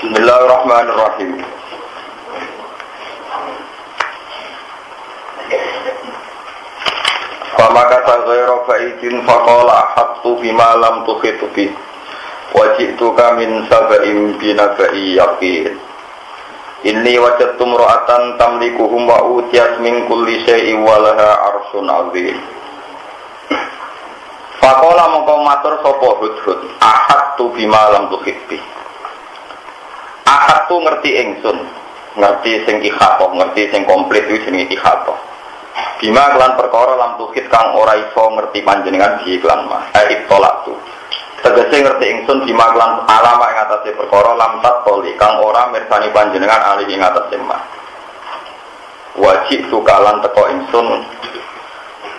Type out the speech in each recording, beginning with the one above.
Bismillahirrahmanirrahim. Famakata ghairu fa'idin faqala ahattu bima lam tuhit bi wa ji'tuka min sab'in binaba'i yaqin. Inni wajadtu imra'atan tamlikuhum wa utiyat min kulli shay'in wa laha 'arsyun 'azim. Faqala mongko matur sapa Hudhud, ahattu bima lam tuhit bi. Ahattu ngerti ingsun, ngerti sing ikhatoh, ngerti sing komplit iki jenenge ikhatoh. Bima kelan perkara lam tuhit kang ora iso ngerti panjenengan di iklan mah. Tolak tu. Tegese ngerti ingsun bima kelan alama ing atase perkara lam tatoli kang ora mirsani panjenengan ali ing atase mah. Wajib sukalan teko ingsun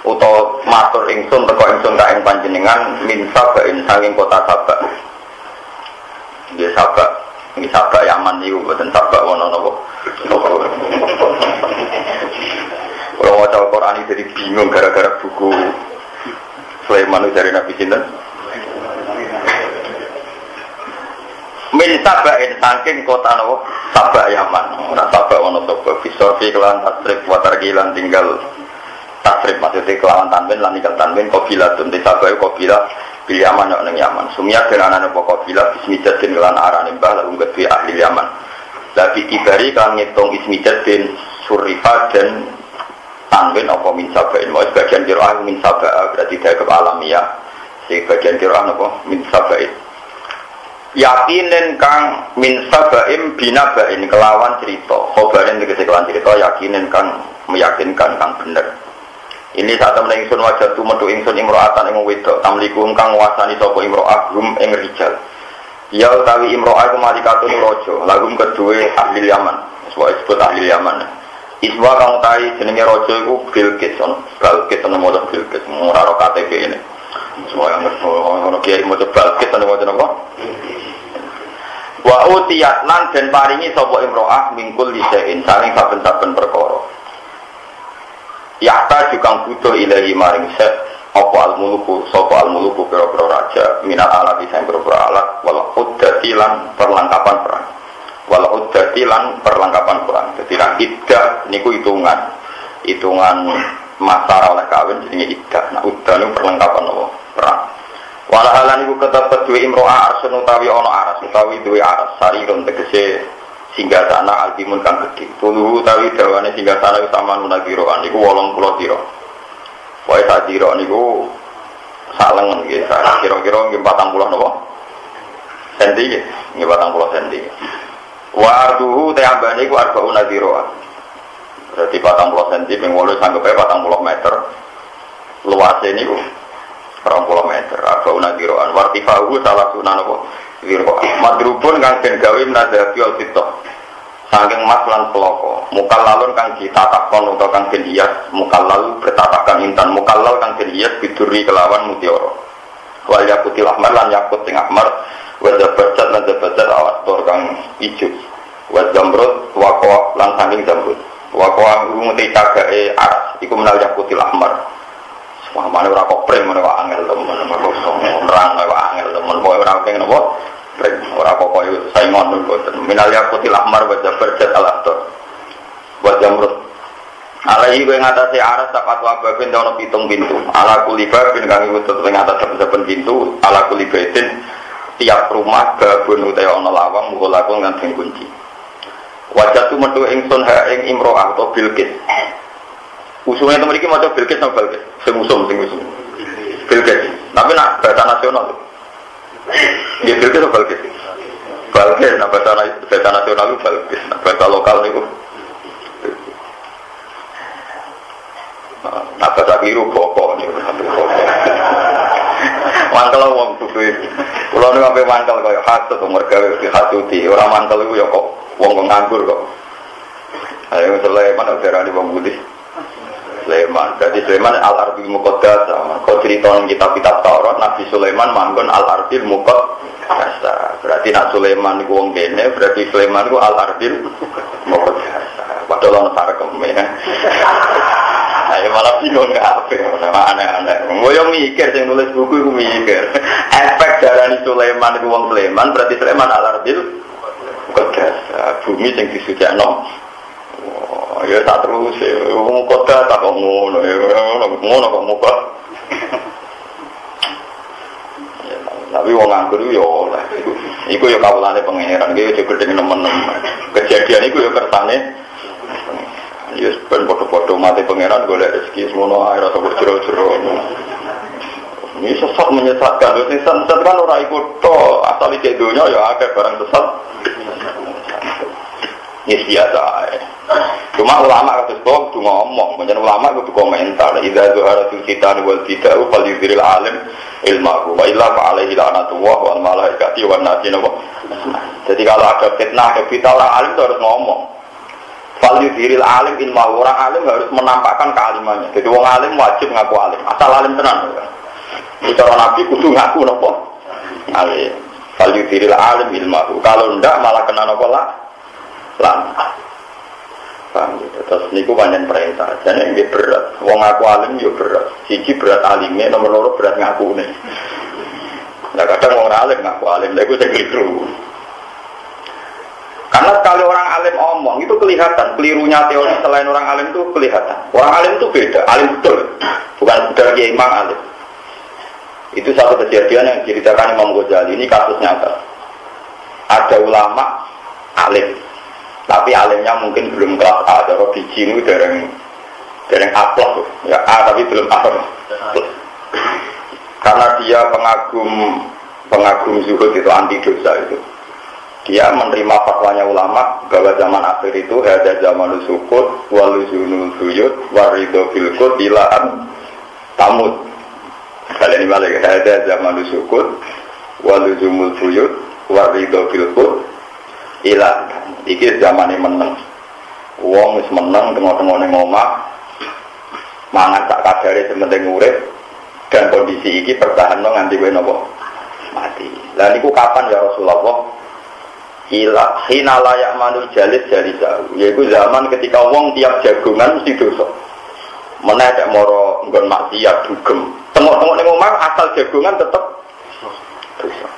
utawa matur ingsun teko ingsun ka ing panjenengan min sabain saking kota Sabak. Nggih Sabak. Ini Sabak Yaman niku mboten Sabak wono napa. Kalau mau tahu Quran ini jadi bingung gara-gara buku Sulaiman dari Nabi Sinten. Min Sabain saking kota napa Sabak Yaman. Ora Sabak wono Sabak bisofi kelan tasrif watarkilan tinggal tasrif maksudnya kelawan tanwin lan tinggal tanwin qabilatun di Sabak qabilah bil Yaman nek ning Yaman. Sumiyat dengan ana qabilah bismijadin kelan arane mbah lalu kedue ahli Yaman. Tapi ibari kan ngitung ismijadin surifa dan tanwin apa min sabain mau sebagian qiraah min sabaa berarti dari alamiah sebagian qiraah apa min sabain yakinen kang min sabaim binabain kelawan cerita khobarin tegese kelawan cerita yakinen kang meyakinkan kang bener. Ini saat temen ingsun wajah tu metu ingsun imro'atan ing wedok tamlikum kang nguasani sapa imro'ah hum ing rijal ya utawi imro'ah iku malikatun raja lagum kedue ahli Yaman disebut ahli Yaman. Iswa kang utawi jenenge raja iku Bilqis ono Balqis ana modho Bilqis ora ro KTP ini semua yang ono kiai modho Balqis ana modho napa wa utiyat lan den paringi sapa imro'ah mingkul lisein saling saben-saben perkara. Yakta juga butuh ilahi maring set apa al-muluku sapa al-muluku pira-pira raja minal alat sing pira-pira alat wal uddati lan perlengkapan perang wal uddati lan perlengkapan perang. Dadi ra iddah niku hitungan masa oleh kawin jenenge iddah. Nah uddah niku perlengkapan apa perang. Walahalan niku ketepet duwe imro'ah arsun utawi ana aras utawi duwe aras sarirun tegese singgah sana altimun kang gede tuluhu utawi dawane singgah sana sama nunagiroan niku 80 tira wae sak tira niku salengen nggih kira-kira nggih 40 napa senti nggih 40 senti wa arduhu ta'ambane iku arba'un nagiroan berarti 40 senti ping 8 sanggepe 40 meter luase niku 20 meter arba'un nagiroan wartifahu salah sunan apa wirwa madrubun kang den gawe nadhafi al-fitah saking mas lan peloko mukallalun kang ditatakon utawa kang den hias mukallal bertatakan intan mukallal kang den hias biduri kelawan mutiara wal yakutil ahmar lan yakut sing ahmar wa zabadat lan zabadat awator kang ijo wa zamrud wa lan saking zamrud wa ngumute cagake aras iku menal yakutil ahmar semana ora kopreng menawa angel temen nerang ora angel temen ora pengen apa ora apa-apa itu saingon mboten minal yaqutil ahmar wa zabarjat al-ahtar wa jamrud alaihi wa ngatasi aras sapat wa babin ana 7 pintu ala kuliba bin kang iku tetep ngatas saben pintu ala kulibaitin tiap rumah babun utawa ana lawang mulakon kan sing kunci wajah tu metu ingsun ha ing imro'ah atau Bilqis usulnya temen iki maca Bilqis nang Balqis sing usum Bilqis tapi nak bahasa nasional ya Bilqis atau Balqis? Balqis, nah bahasa nasional itu Balqis, nah bahasa lokal itu nah bahasa biru boko nih mantel wong kudu kalau nih sampai mantel kayak khas atau mergawe di khasuti orang mantel itu ya kok wong nganggur kok ayo Sulaiman udah di bang Budi Sulaiman, jadi Sulaiman al-Arbil Muqaddas kau cerita dalam kitab-kitab Taurat Nabi Sulaiman manggon al-Arbil Muqaddas berarti nak Sulaiman itu wong kene berarti Sulaiman itu al-Arbil Muqaddas padahal orang sarkem ya ayo malah bingung apa aneh-aneh gue yang mikir yang nulis buku gue mikir efek darah Sulaiman itu wong Sulaiman berarti Sulaiman al-Arbil bumi sing disucikno. Oh, ya tak terus wong kota tak ngono kok muka. Tapi wong nganggur yo oleh. Iku yo kawulane pangeran, iki yo gedhe nemen-nemen. Kejadian iku yo kersane. Ya ben padha-padha mate pangeran golek rezeki semono ae rasa jero-jero. Ini sesat menyesatkan, sesat kan ora iku tok, asal iki donya ya akeh barang sesat. Ini biasa ae. Cuma ulama kados kok kudu ngomong, pancen ulama kudu komentar. Idza zuharatul fitan wal bid'ah fal yudhiril alim ilmahu wa illa fa alaihi la'natullah wal malaikati wan nasi. Jadi kalau ada fitnah, ada bid'ah, orang alim itu harus ngomong. Fal yudhiril alim ilmahu, orang alim harus menampakkan kealimannya. Jadi wong alim wajib ngaku alim, asal alim tenan. Bicara Nabi kudu ngaku napa? Alim. Fal yudhiril alim ilmahu. Kalau ndak malah kena napa lah? Lan. Paham gitu. Terus niku pancen perintah. Jane nggih berat. Wong ngaku alim yo berat. Siji berat alime, nomor loro berat ngakune. Lah kadang wong alim ngaku alim, lha iku sing keliru. Karena sekali orang alim omong itu kelihatan, kelirunya teori selain orang alim itu kelihatan. Orang alim itu beda, alim betul, bukan sekedar kiai imam alim. Itu satu kejadian yang diceritakan Imam Ghazali, ini kasus nyata. Ada ulama alim, tapi alimnya mungkin belum kelas A, ada biji ini dereng A plus, ya A tapi belum A plus. Karena dia pengagum zuhud itu anti dosa itu. Dia menerima fatwanya ulama bahwa zaman akhir itu ada zaman sukut, waluzunul buyut, warido bilkut, ilaan tamut. Kalian ini balik, ada zaman sukut, waluzunul buyut, warido bilkut, ilaan. Iki zaman ini menang. Wong wis menang, tengok-tengok ngomah, mangan tak kadare sementing urip, dan kondisi iki bertahan nganti kowe napa mati. Lah niku kapan ya Rasulullah? Hina layak manul jalis jalisau, yaitu zaman ketika wong tiap jagungan mesti dosa. Mana ada moro nggon maksiat dugem. Tengok-tengok ning omah asal jagungan tetep dosa.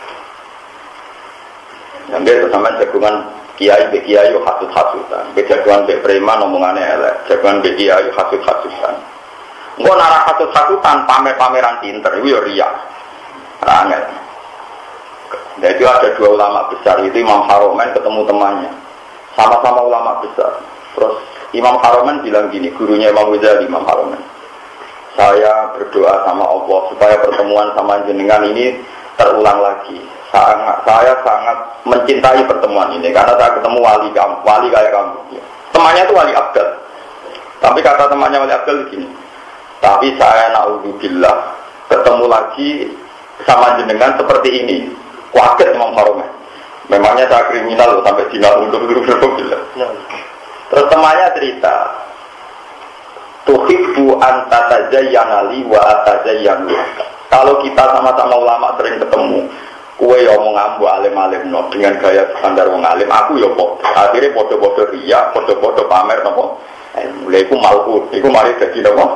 Yang dia sampean jagungan kiai be kiai yo hasud-hasudan. Be jagungan be preman omongane elek, jagungan be kiai yo hasud-hasudan. Engko nara hasud-hasudan pamer-pameran pinter iku yo riya. Angel. Nah itu ada dua ulama besar, itu Imam Haromen ketemu temannya, sama-sama ulama besar. Terus Imam Haromen bilang gini, gurunya Imam Ghazali, Imam Haromen, saya berdoa sama Allah supaya pertemuan sama jenengan ini terulang lagi. Saya sangat mencintai pertemuan ini karena saya ketemu wali kayak kamu. Temannya itu wali Abdal, tapi kata temannya wali Abdal begini, tapi saya naudzubillah ketemu lagi sama jenengan seperti ini. Waket Imam Haromen. Memangnya saya kriminal loh, sampai dina untuk bilang. Terus temannya cerita, tuhibbu antatazayyana li wa atazayyanu. Kalau kita sama-sama ulama sering ketemu, kue yang ngomong ambu alim-alim no, dengan gaya standar wong alim, aku ya podo. Akhirnya podo-podo riya, podo-podo pamer nopo. Mulai aku malku, aku mari jadi nopo.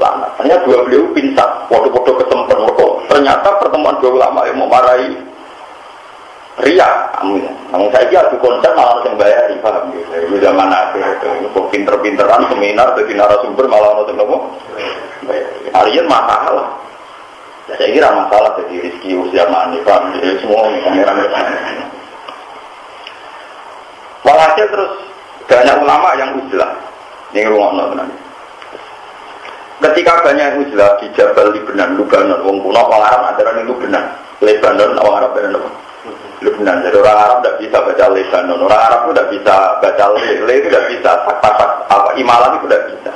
Lana. Ternyata dua beliau pintar, podo-podo kesempatan mereka. Ternyata pertemuan dua ulama yang mau marahi ria, namun saya kira di konser malah harus yang bayar, paham gitu. Itu zaman akhir itu, pinter-pinteran seminar, jadi narasumber malah harus yang bayar. Harian masalah. Ya, saya kira masalah jadi rezeki usia mani, paham gitu. Semua pangeran. Walhasil terus banyak ulama yang uzlah, yang rumah tenan. Ketika banyak yang uzlah di Jabal Lebanon, wong kuno orang Arab adalah itu benar. Lebanon, orang Arab benar. Lebanon, jadi orang Arab tidak bisa baca Lebanon, orang Arab itu tidak bisa baca Le itu tidak bisa, apa Imalah itu tidak bisa.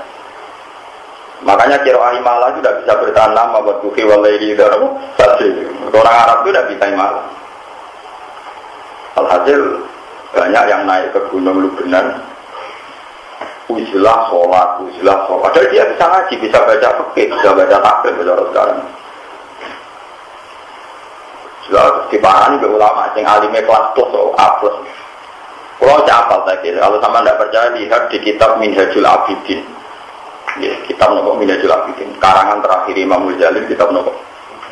Makanya kira Imalah itu tidak bisa bertahan lama buat buki walairi darah saja. Orang Arab itu tidak bisa Imalah. Alhasil banyak yang naik ke gunung Lebanon, ujilah sholat. Padahal dia bisa ngaji, bisa baca fikih, bisa baca takrib, baca sekarang. Sudah dipahami ke ulama yang alimnya kelas plus atau A plus. Kalau saya hafal tadi, kalau sama tidak percaya lihat di kitab Minhajul Abidin. Ya, kitab Nokok Minhajul Abidin. Karangan terakhir Imam Ghazali kitab Nokok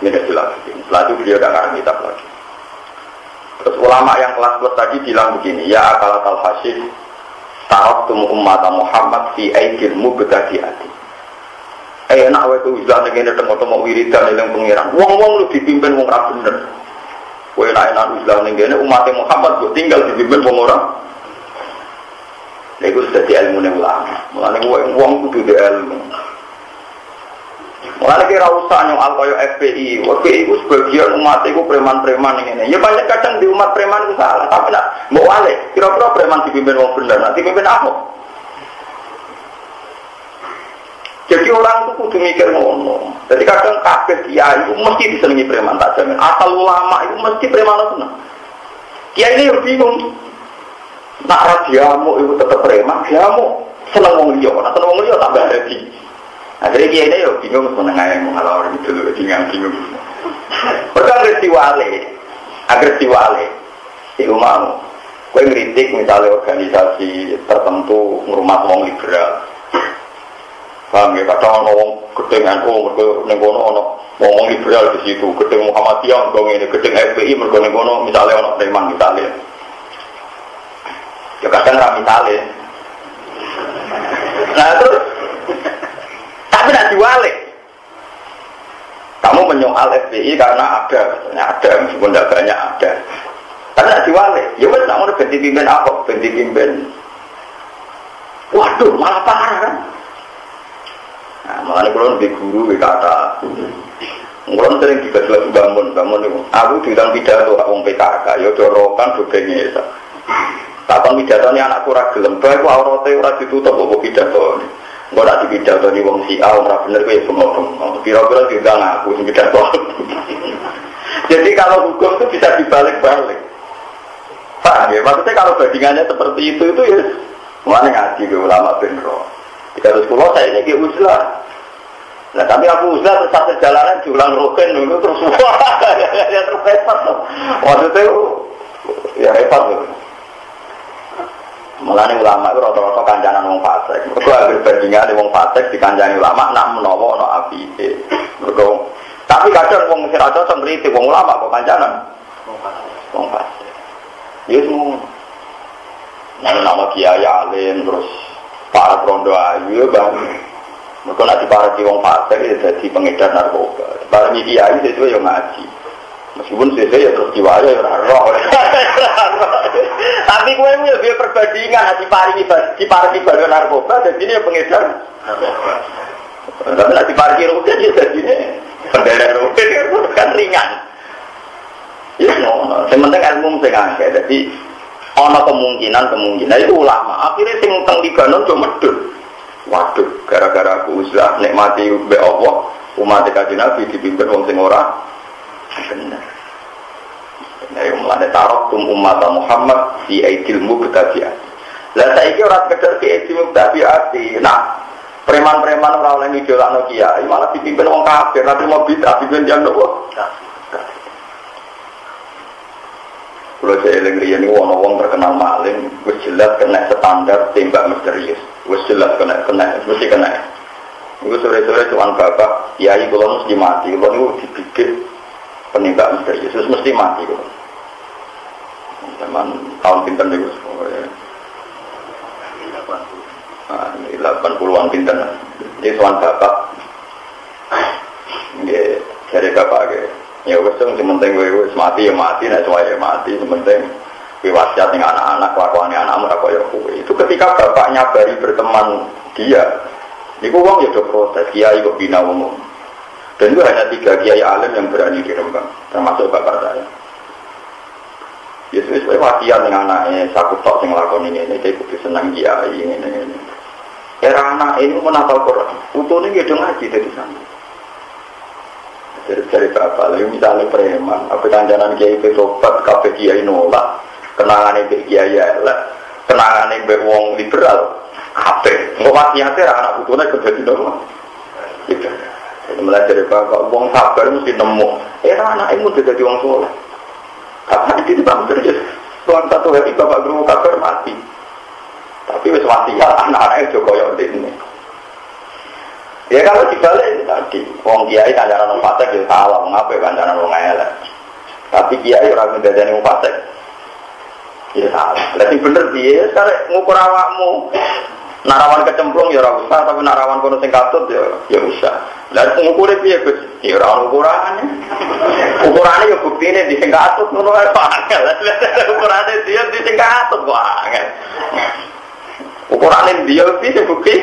Minhajul Abidin. Setelah itu beliau tidak ngarang kitab lagi. Terus ulama yang kelas plus tadi bilang begini, ya akalatal hasyid taraktum ummata Muhammad fi aidil mubtadi'ati. Enak wae tuh wis ana ngene teng-teng wiridan eling pengiran. Wong-wong lu dipimpin wong ra bener. Kowe enak wis ana ngene umat Muhammad kok tinggal dipimpin wong ora. Lha iku dadi ilmune ulama. Mulane wong kudu duwe ilmu. Mulane kira usah nyong koyo FPI. FPI itu sebagian umat itu preman-preman ngene. Ya banyak kadang di umat preman itu salah, tapi nak mau wale. Kira-kira preman dipimpin wong bener, nanti pimpin apa? Jadi orang itu kudu mikir ngono. Jadi kadang kabeh kiai itu mesti disenengi preman tak jamin. Asal ulama itu mesti preman tenan. Kiai ini yo bingung. Nak ra diamuk itu tetep preman, diamuk seneng wong liya, nek seneng wong liya tambah dadi. Akhirnya kiai ini ya bingung sebenarnya yang mengalami itu loh, bingung. Berarti agresi wale, itu mau. Kau ngeritik misalnya organisasi tertentu ngurmat wong liberal. Paham ya? Kadang orang gedeng NU, mereka ngomong liberal di situ. Gedeng Muhammadiyah, gedeng FPI, mereka misalnya orang preman misalnya. Ya kadang ramai misalnya. Nah terus. Tapi tidak diwalik. Kamu menyoal FPI karena ada, meskipun tidak banyak ada. Tapi tidak diwalik. Ya wes, kamu ganti pimpin apa? Ganti pimpin. Waduh, malah parah kan? Nah, malah kalau lebih guru kata, kalau sering digaji bangun itu. Aku dibilang pidato, orang PKK, ya dorokan dobengnya. Kapan pidatonya anakku ragilem, baik aku aurotnya ora ditutup kok pidato. Enggak nak dipidato di wong si A, ora bener kowe pengomong. Kira-kira juga ngaku sing pidato. Jadi kalau hukum itu bisa dibalik-balik. Paham ya? Maksudnya kalau bandingannya seperti itu ya mana ngaji ke ulama benro. Jika terus pulau saya ini ke uzlah. Nah tapi aku uzlah terus satu jalanan diulang roken dulu terus wah ya terus repot loh. Maksudnya ya repot loh. Mulane ulama itu rata-rata kancanan wong fasik. Mergo ambil bandingan wong fasik dikancani ulama nak menawa ana apike. Mergo tapi kadang wong sing ra cocok ngritik wong ulama kok kancanan wong fasik. Ya semua. Nama kiai alim terus para rondo ayu bang. Mergo nek diparati wong fasik ya dadi pengedar narkoba. Para kiai itu yo ngaji. Meskipun saya ya terus diwaya ya roh. Tapi gue itu ya perbandingan di pari narkoba dan ini ya pengedar narkoba. Tapi di pari rutin ya jadi ini pendera rutin kan ringan. Ya no, sementing ilmu sing akeh. Jadi ana kemungkinan itu ulama. Akhirnya sing teng Libanon yo medhun. Waduh, gara-gara aku usah nikmati mbek Allah, umat Kanjeng Nabi dipimpin wong sing ora benar. Nah, mulane taraktum umat Muhammad fi aidil mubtadi'ah. Lah saiki ora sekedar fi aidil mubtadi'ah. Nah, preman-preman ora oleh ngidolakno kiai, malah dipimpin wong kafir, nanti mau bid'ah dipimpin yang nopo. Kalau saya eling-eling ini wong terkenal maling, wis jelas kena standar tembak misterius, wis jelas kena mesti kena. Iku sore-sore tuan bapak, kiai kula mesti mati, kula niku dibidik penembak misterius, mesti mati kula. Zaman tahun pinten niku pokoknya 80-an pinten. Ini tuan bapak, nggih jare bapak nggih. Ya wis sing penting kowe wis mati ya mati, nek suwaye mati, penting kowe wasiat ning anak-anak, kelakuane anakmu tak koyo kowe. Itu ketika bapak nyabari berteman dia. Niku wong ya do protes, kiai kok bina wong. Dan itu hanya 3 kiai alim yang berani di Rembang, termasuk bapak saya. Yesus itu wasiat dengan anaknya, sakut tok sing lakon ini kudu senang kiai ini. Era anak ini menapal Quran, utune nggih dong ngaji dari sana. Dari bapak, lalu misalnya preman, apa kancanan kiai berobat, kabeh kiai nolak, kenangan ibu kiai elek, kenangan ibu wong liberal, kabeh. Nggak wasiatnya anak utune kebetulan normal. Gitu. Mulai dari bapak, wong sabar mesti nemu. Era anak ibu udah jadi wong soleh. Kapan itu bang terus? Tuan satu hari bapak guru kabar mati. Tapi wis wasiat anak-anaknya juga koyo ini. Ya kalau dibalik tadi, wong kiai kancanan wong fasik ya salah, ngapa kancanan wong elek. Tapi kiai ora ngedadani wong fasik. Ya salah. Lah sing bener piye? Sekarang ngukur awakmu. Narawan kecemplung ya ora usah, tapi narawan kono sing katut ya usah. Lah ngukure piye, Gus? Ya ora ono ukurane. Ukurane ya buktine di sing katut ngono ae angel. Ukurane dia di sing katut kok angel. Ukurane dia piye bukti?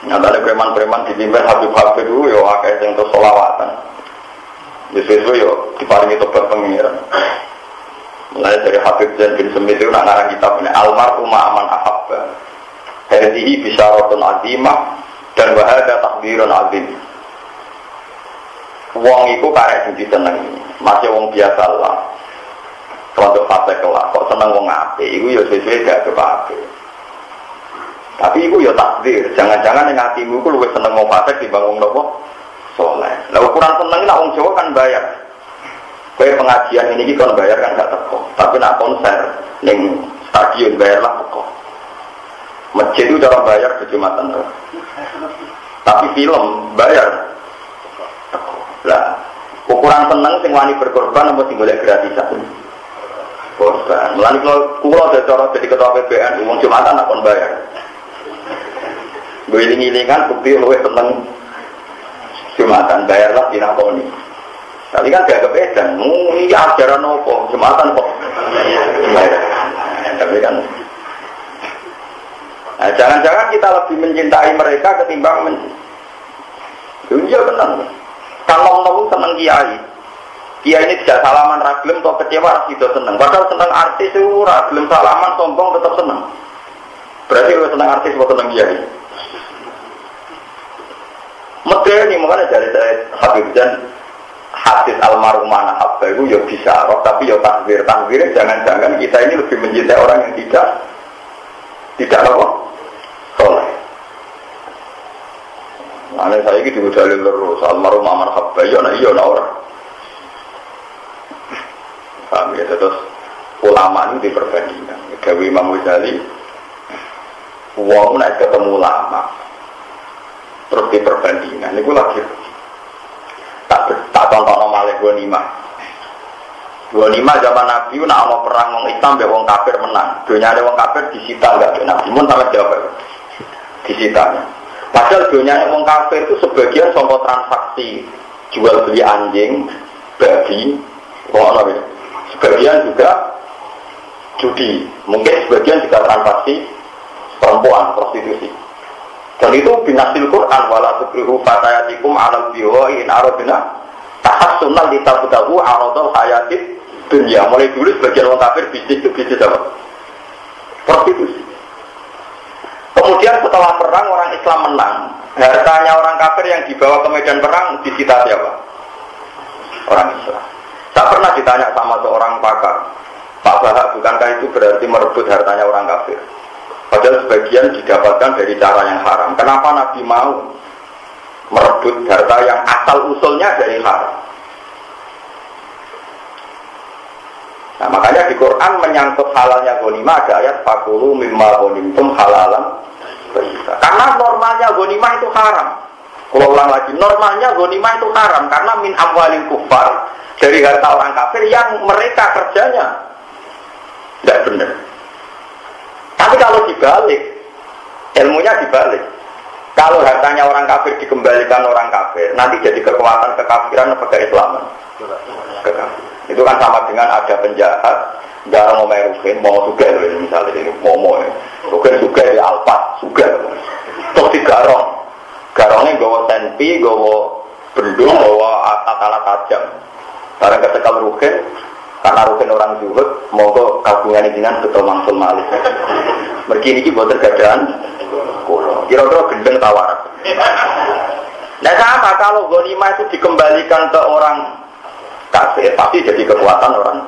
Nyatane preman-preman dipimpin Habib-Habib itu ya akeh sing terus selawatan. Yesus yo diparingi tobat pengiran. Mulai dari Habib Zain bin Semit itu nak ngarang kitab ini Almarhum Ma'aman Ahabba. Hadhihi bisyaratun azimah dan wahada takdirun azim. Wong iku karek sing disenengi, masih wong biasa lah. Kalau fase kelak kok seneng wong apik iku yo sesuai gak kepape. Tapi itu ya takdir, jangan-jangan yang hatimu itu lebih seneng mau fasik dibanding nopo soleh. Nah ukuran seneng nak orang Jawa kan bayar. Kayak pengajian ini kan bayar kan gak teko. Tapi nak konser, neng stadion bayarlah teko. Masjid itu cara bayar ke Jumatan. Tapi film bayar teko. Lah ukuran seneng sing wani berkorban apa sing golek gratisan. Korban. Mulane kalau ada cara jadi ketua PBN, umum Jumatan nak kon bayar. Gue iling-ilingan bukti lu tentang Jumatan bayarlah dinakoni. Tapi kan gak kepedan. Ini ajaran apa? Jumatan kok. Tapi kan. Nah, jangan-jangan kita lebih mencintai mereka ketimbang dunia benar. Kalau ngomong seneng kiai. Kiai ini tidak salaman ragilem atau kecewa tidak seneng. Padahal seneng artis itu ragilem salaman sombong tetap seneng. Berarti lu seneng artis atau seneng kiai? Medeni makanya dari Habib Zain hadis almarhumah apa itu ya bisa roh tapi ya takbir jangan-jangan kita ini lebih mencintai orang yang tidak apa soleh. Nah saya ini juga dalil terus almarhumah apa ya nah iya nah orang. Paham ya terus ulama ini diperbandingkan. Gawe Imam Ghazali, wong nek ketemu ulama terus di perbandingan, itu lagi tak tonton malih Gua lima zaman Nabi, nak mau perang wong Islam, be wong kafir menang. Dunia ada wong kafir disita nggak be Nabi, mun sampai jawab disitanya. Padahal dunia wong kafir itu sebagian contoh transaksi jual beli anjing, babi, apa ya? Sebagian juga judi, mungkin sebagian juga transaksi perempuan prostitusi. Dan itu binasil Quran wala tukrihu fatayatikum 'alal biwa'i in aradna tahassunan litabtahu 'aradul hayatid dunya. Mulai dulu sebagian orang kafir bisnis itu bisnis apa? Prostitusi. Kemudian setelah perang orang Islam menang, hartanya orang kafir yang dibawa ke medan perang disita siapa? Orang Islam. Tak pernah ditanya sama seorang pakar, Pak Bahak, bukankah itu berarti merebut hartanya orang kafir? Padahal sebagian didapatkan dari cara yang haram. Kenapa Nabi mau merebut harta yang asal usulnya dari haram? Nah makanya di Quran menyangkut halalnya ghanimah ada ayat fakulu mimma ghanimtum halalan. Karena normalnya ghanimah itu haram. Kalau ulang lagi, normalnya ghanimah itu haram karena min amwalil kufar, dari harta orang kafir yang mereka kerjanya tidak benar. Tapi kalau dibalik, ilmunya dibalik. Kalau hartanya orang kafir dikembalikan orang kafir, nanti jadi kekuatan kekafiran atau keislaman? Kekafir. Itu kan sama dengan ada penjahat, garang ngomong Rukin, mau juga misalnya ini, mau Rukin juga di Alpas, juga. Terus di garongnya gawa senpi, gawa bendung, gawa alat tajam. Barang kesekal Rukin, karena Rukin orang zuhud, mau ke kagungan dengan betul mangsul malik. Begini ini buat tergadaan, kira-kira gendeng tawaran. Nah sama kalau ghanimah itu dikembalikan ke orang kafir, pasti jadi kekuatan orang.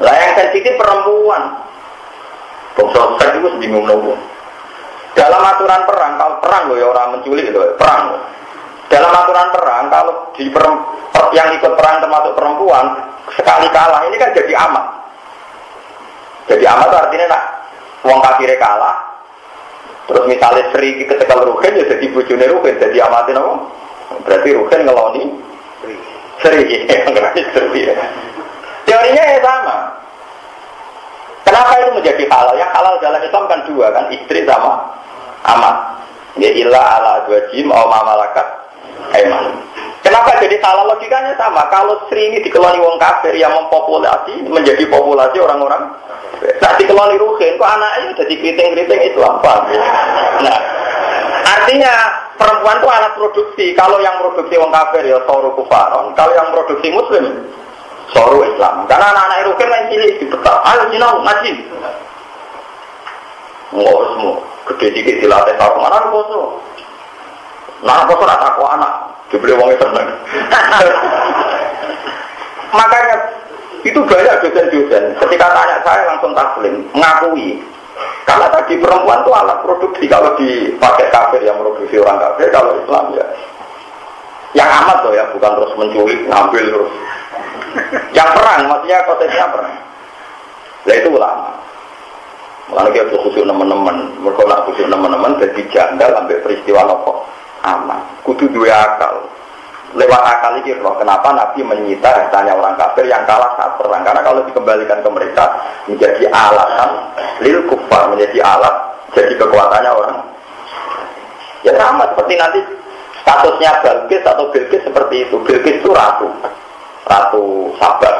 Lah yang sensitif perempuan, bangsa seks itu bingung nunggu. Dalam aturan perang, kalau perang loh ya orang menculik loh, perang. Dalam aturan perang, kalau di yang ikut perang termasuk perempuan, sekali kalah ini kan jadi amat. Jadi amat itu artinya nak wong kafire kalah. Terus misalnya Sri ketika Ruhin ya jadi bojone Ruhin, jadi amatin apa? Berarti Ruhin ngeloni Sri, ngeloni Sri. Teorinya ya sama. Kenapa itu menjadi halal? Yang halal dalam Islam kan dua kan, istri sama amat. Ya illa ala azwajim aw ma malakat aiman. Kenapa jadi halal? Logikanya sama. Kalau Sri ini dikeloni wong kafir yang mempopulasi menjadi populasi orang-orang. Nah dikeloni ruhin, kok anaknya jadi keriting-keriting Islam, Pak. Nah, artinya perempuan itu alat produksi. Kalau yang produksi wong kafir ya soru kufaron. Kalau yang produksi muslim soru Islam. Karena anak-anak ruhin yang cilik dipetak. Ayo sinau ngaji. Nggak semua. Gede dikit dilatih sarung anak poso. Nah poso nak takut anak. Dibeli wong seneng. Makanya itu banyak dosen-dosen. Ketika tanya saya langsung taslim, mengakui. Karena tadi perempuan itu alat produksi. Kalau dipakai kafir yang produksi orang kafir, kalau Islam ya yang amat loh ya, bukan terus menculik, ngambil terus. Yang perang, maksudnya konteksnya perang. Nah itu ulama. Mulanya kita khusus teman-teman, mereka nak khusus teman-teman jadi janda sampai peristiwa nopo aman. Kudu dua akal. Lewat akal ini loh, kenapa Nabi menyita hartanya orang kafir yang kalah saat perang? Karena kalau dikembalikan ke mereka menjadi alatan lil kufar, menjadi alat jadi kekuatannya orang. Ya sama seperti nanti statusnya Balkis atau Bilqis seperti itu. Bilqis itu ratu Sabar.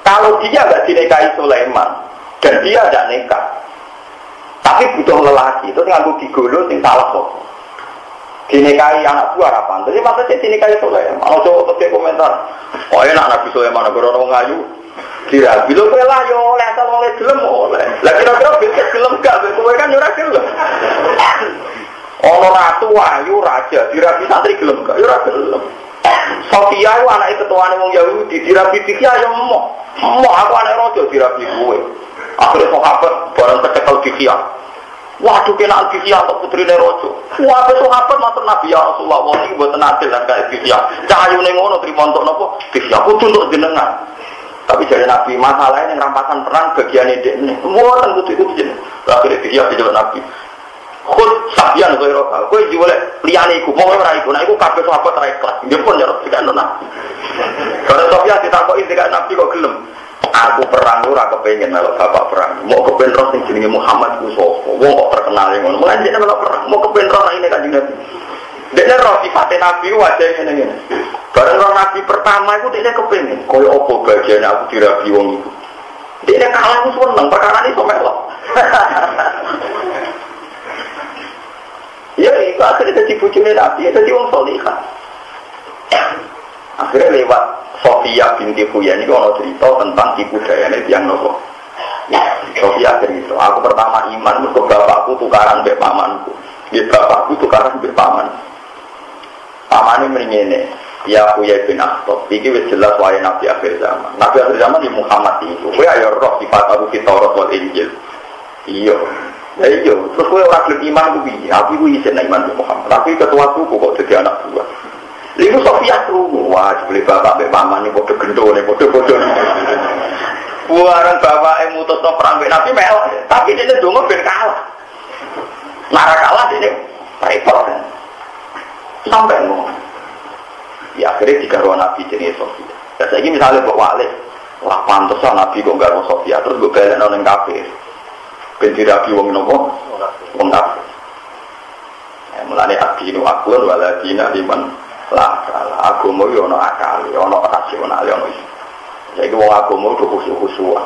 Kalau dia nggak dinikahi Sulaiman dan dia tidak nikah, tapi butuh lelaki, itu nganggo digolo sing salah kok. Dinikahi anak buah apa? Jadi maksudnya dinikahi Sulaiman. Mau coba pakai komentar. Oh enak Nabi Sulaiman negara wong ayu. Kira bilo kowe lah yo oleh asal oleh gelem oleh. Lah kira-kira Bilqis gelem gak? Kowe kan yo ora gelem. Ono ratu ayu raja dirabi santri gelem gak? Yo ora gelem. Sofia itu anak ketuane wong Yahudi dirabi Dihya yo emoh. Emoh aku anak raja dirabi kowe. Akhirnya sahabat barang kecekel Dihya. Waduh kena Dihya untuk putrine raja. Wah sahabat matur Nabi ya Rasulullah iki mboten adil lan kaya Dihya. Cahayune ngono trimo untuk napa? Dihya kudu untuk jenengan. Tapi jadi Nabi masalahnya yang rampasan perang bagian ini. Mboten kudu itu jeneng. Akhirnya Dihya dijawab Nabi. Khud sabian kowe ora. Kowe iki oleh liyane iku, mau ora iku. Nah iku kabeh sahabat ra ikhlas. Nggih pun ya dikane Nabi. Kalau Sofia ditakoki dikane Nabi kok gelem. Aku perang ora kepengin melok bapak perang. Mau kepen roh sing jenenge Muhammad ku sapa? Wong kok terkenal ngono. Mulane dia melok perang. Mau kepen roh ini Kanjeng Nabi. Dene roh sifate Nabi wajah ngene-ngene. Bareng roh Nabi pertama iku dene kepengin kaya apa bagian aku dirabi wong iku. Dene kalah ku seneng perkara iki kok melok. Ya, itu akhirnya jadi bujune Nabi, jadi wong salihah. Akhirnya lewat Sofia binti Huya ini kalau cerita tentang ibu dayanya yang nopo. Sofia cerita, aku pertama iman, untuk bapakku tukaran be pamanku. Dia bapakku tukaran be paman. Paman ini meringene, ya Huya bin Akhtab. Ini wis jelas wahai Nabi akhir zaman. Nabi akhir zaman di Muhammad itu. Huya ayo roh sifat Abu Taurat wal Injil. Iya. Ya iya, terus kowe ora gelem iman ku piye? Aku iku isin iman ke Muhammad. Tapi ketua suku kok dadi anak buah. Iku Sofia krungu, wah dibeli bapak mbek paman iki padha gendone, padha-padha. Buaran bapake mutusno perang mbek Nabi melok, tapi dene donga ben kalah. Nara kalah dene repot. Sampai ngono. Ya akhirnya digaro Nabi jenenge Sofia. Ya saiki misale mbok walik, wah pantes Nabi kok garo Sofia terus mbok balekno ning kafir. Bendirabi wong nopo wong kafir. Mulane adinu akun waladina liman la agama yo ana akale, ana rasional yo ono. Saiki wong agama kudu khusyuk-khusyuk.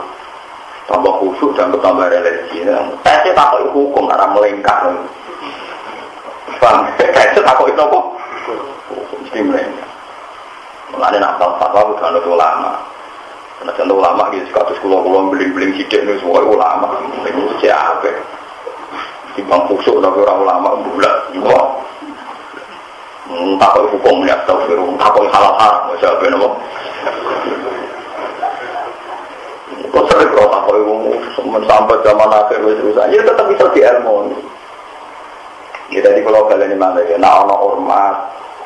Tambah khusyuk dan tambah religi. Tesih takok hukum ora melengkar. Paham? Tesih takok nopo? Mesti melengkar. Mulane nak fatwa kudu ana ulama. Karena contoh ulama gitu, katus kulo-kulo beling-beling sidik nih semua ulama, ini siapa? Timbang kusuk tapi orang ulama bulat juga. Takut hukumnya atau takut halal-halal, siapa nama? Kau sering kalau takut hukum sampai zaman akhir terus aja tetap bisa diilmu. Kita di pulau kalian ini mana ya? Nah, orang ormas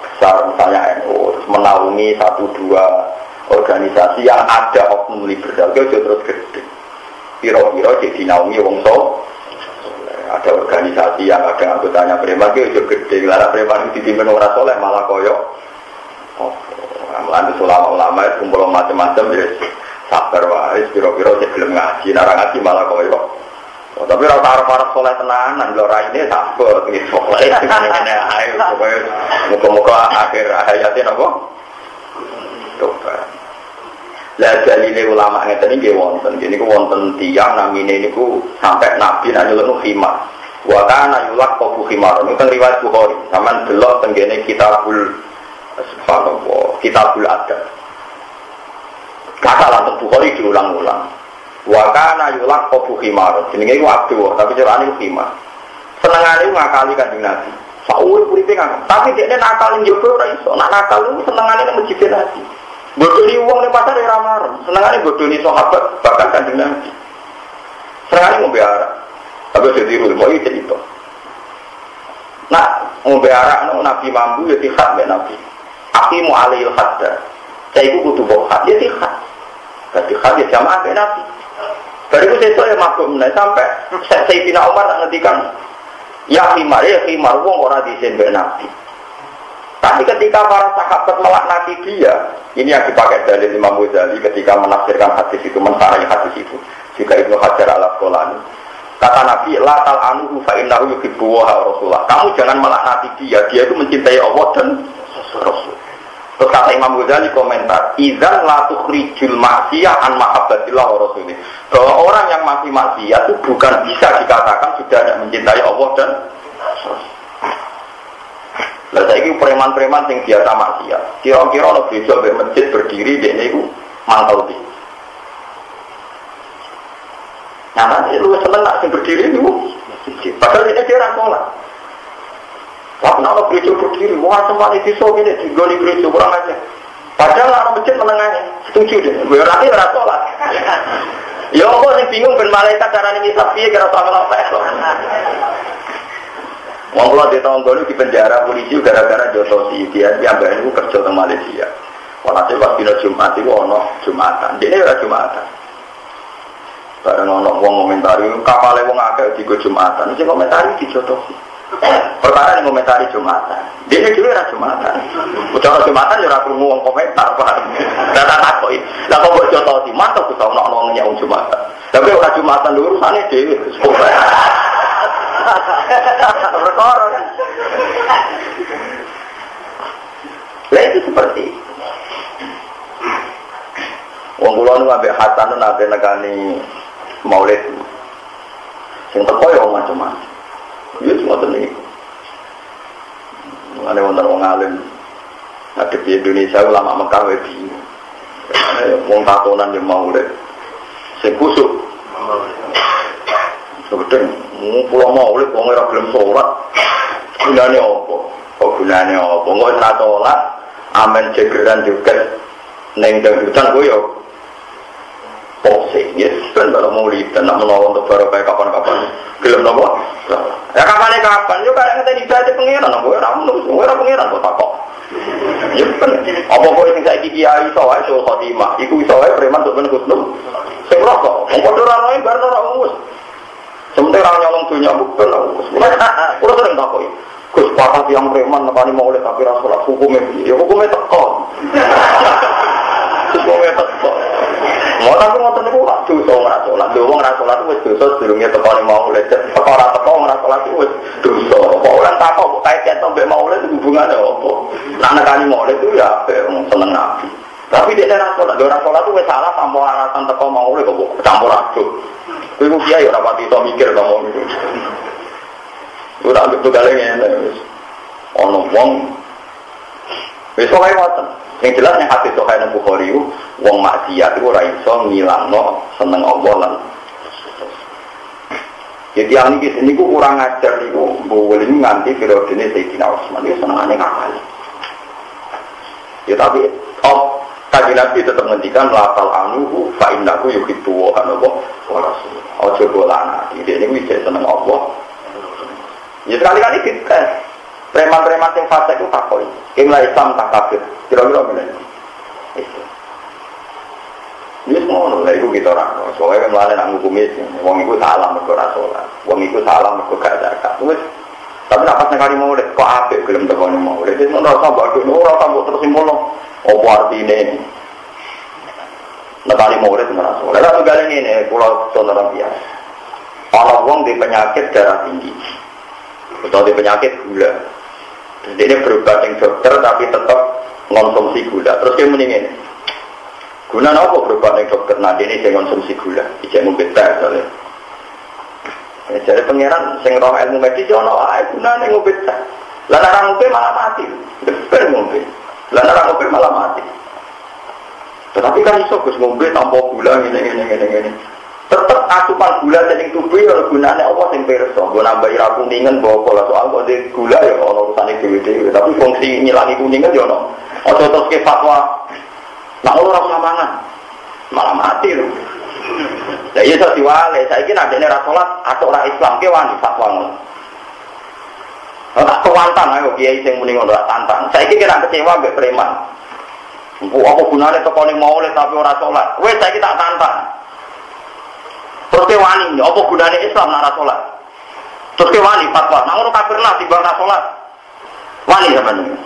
besar misalnya NU menaungi 1-2 organisasi yang ada oknum liberal itu terus gede. Piro-piro jadi naungi wong so. Ada organisasi yang ada anggotanya preman itu gede. Lara preman itu dipimpin orang soleh malah koyok. Oh, Lantas ulama-ulama kumpul macam-macam ya sabar wae, piro-piro cek gelem ngaji, nara ngaji malah koyo. Oh, tapi rasa arep-arep soleh tenanan lho raine sabar iki soleh ngene ae kowe muga-muga akhir hayate napa? Tobat. Lah dalile ulama ngeten iki wonten, niku wonten tiyang namine niku sampai nabi nyeluk khimar. Wa kana yulaqabu khimar. Niku riwayat Bukhari, sampean delok tenggene kitabul subhanallah, kitabul adab. Kata lantuk Bukhari diulang-ulang. Wa kana yulaqabu khimar. Jenenge iku abdu, tapi carane iku khimar. Senengane ngakali Kanjeng Nabi. Sauri uripe kan. Tapi dekne nakal njogo ora iso. Nak nakal iku senengane nang masjid Nabi. Bodoni wong ning pasar ora marem. Senengane bodoni sahabat bahkan Kanjeng Nabi. Senengane ngombe arak. Tapi sediru mau iki cerita. Nak ngombe arak Nabi mambu ya tihat mbek Nabi. Aqimu alail hadda. Saya itu kudu bohat ya tihat. Berarti hadis jamaah ke Nabi. Bariku saya masuk sampai Sayyidina Umar ngendikan, ya khimar wong ora diisin ke Nabi. Tapi ketika para sahabat melaknati dia, ini yang dipakai dalil Imam Ghazali ketika menafsirkan hadis itu, mensarahi hadis itu. Juga Ibnu Hajar al-Asqalani. Kata Nabi, la tal'anuhu fa innahu yuhibbu wa Rasulullah. Kamu jangan melaknati dia itu mencintai Allah dan Rasul. Terus kata Imam Ghazali komentar, idzan la tukhrijul ma'siyah an mahabbatillah wa rasulih. Bahwa orang yang masih maksiat itu bukan bisa dikatakan sudah tidak mencintai Allah dan Rasul. Lah saiki preman-preman sing biasa maksiat. Kira-kira ono gereja be masjid berdiri dene iku mantau di. Nah, nanti lu seneng nak sing berdiri niku. Padahal ini dia ora salat. Wah, kenapa gereja berdiri? Wah, semua itu so gini, digoni gereja kurang aja. Padahal orang masjid menengahnya, setuju deh. Gue nanti ora sholat. Ya Allah, yang bingung ben malaikat cara ini sapi kira sama apa ya? Wong kula di tahun dulu di penjara polisi gara-gara jotosi dia ambek niku kerja teng Malaysia. Walhasil pas dina Jumat iku ana Jumatan. Dene ora Jumatan. Bareng ana wong komentari kapale wong akeh digo Jumatan. Sing komentari dijotosi. Perkara yang komentari Jumatan, dia ini dulu ada Jumatan. Ucara Jumatan ya orang krungu wong komentar, paham? Dan tak takoi. Lah kok mbok jotosi, mantap ku tau ono nyang Jumatan. Tapi ora Jumatan dulu urusane dhewe. Perkara kan. Lah itu seperti wong kula nu ambek Hasan nate nekani Maulid. Sing teko ya macam-macam. Ya cuma ini. Ada orang alim. Ada di Indonesia ulama Mekah bingung. Wong tatonan yang mau lihat. Saya kusuk. Sebetulnya, pulau mau lihat wong ora gelem sholat. Gunane apa? Kok gunane apa? Engko ora sholat, amen jegeran juga. Neng dangdutan koyo. Pose, yes, kan kalau mau lihat nak menolong untuk baru kayak kapan-kapan. Gelem napa? Ya kapan? Yo kadang ngene ibadah pengiran napa ora pengiran kok takok. Ya kan. Apa kok sing saiki kiai iso wae so khotimah. Iku iso wae preman untuk ben kusnul. Sing rokok, wong padha ora roe bar ora wis. Sementara nyolong dunya bukan wis. Ora sering takoki. Gus papat yang preman nepani maulid tapi ra salat hukume piye? Ya hukume teko. Hukume teko. Mau tapi ngoten niku lak dosa ora salat. Wong ora salat wis dosa sedurunge tekane maulid. Teko ora teko ora salat wis dosa. Kok ora takok kok kaitan to mbek maulid hubungane opo? Nek nekani maulid itu ya seneng Nabi. Tapi dia ora salat, ora salat wis salah tanpa alasan teko maulid kok campur aduk. Kuwi kiai ora pati to mikir ngomong itu. Ora betul kali ngene wis. Ono wong wis wae waten. Yang jelas yang hadis Sahih Bukhari itu wong maksiat itu ora iso ngilangno seneng Allah lan. Jadi yang ini kurang ajar niku boleh nganti periodene Sayyidina Utsman itu senengane kakak. Ya tapi Kanjeng Nabi tetap menghentikan lafal anuhu fa innahu yuhibbu wa rasul. Ojo bolana. Ini wis seneng Allah. Ya sekali-kali kita preman-preman yang fasik itu takoi. Imla Islam tak kafir. Kira-kira benar. Ini semua lah itu kita orang. Soalnya kan melalui nak hukum itu. Wong itu salah mereka salat. Wong itu salah mereka gak zakat. Tapi nak pas nekani maulid kok apik gelem tekoni maulid. Wis ora usah mbok dono, ora usah mbok terus simpulno. Apa artine? Nekani maulid ora usah. Lah tugale ngene, kula contoh biasa. Ana wong di penyakit darah tinggi. Atau di penyakit gula. Terus dia berobat yang dokter tapi tetap konsumsi gula. Terus dia mendingin. Guna apa berobat yang dokter? Nah dia ini dia konsumsi gula. Dia ngubit teh soalnya. Jadi pengiran sing roh ilmu medis yo ono ae gunane ngubit teh. Lah nek ora ngubit malah mati. Bener ngubit. Lah nek ora ngubit malah mati. Tetapi kan iso Gus ngubit tanpa gula ngene. Tetep asupan gula ning tubuh yo gunane apa sing pirsa. Nggo nambahi ra kuningan bawa pola soal kok di gula ya ono urusane dhewe-dhewe. Tapi fungsi ngilangi kuningan yo ono. Aja terus ke fatwa. Nek ora usah mangan. Malah mati lho. Lah iya iso diwale, saiki nek dene ra salat atau ora Islam ke wani fatwa ngono. Tak tantang ayo kiai sing muni ngono tak tantang. Saiki kira kecewa mbek preman. Engko apa gunane teko ning maulid tapi ora salat. Wes saiki tak tantang. Terus ke wani, apa gunane Islam nek ora salat? Terus ke wani fatwa, nek ngono kafirlah timbang ora salat. Wani sampeyan.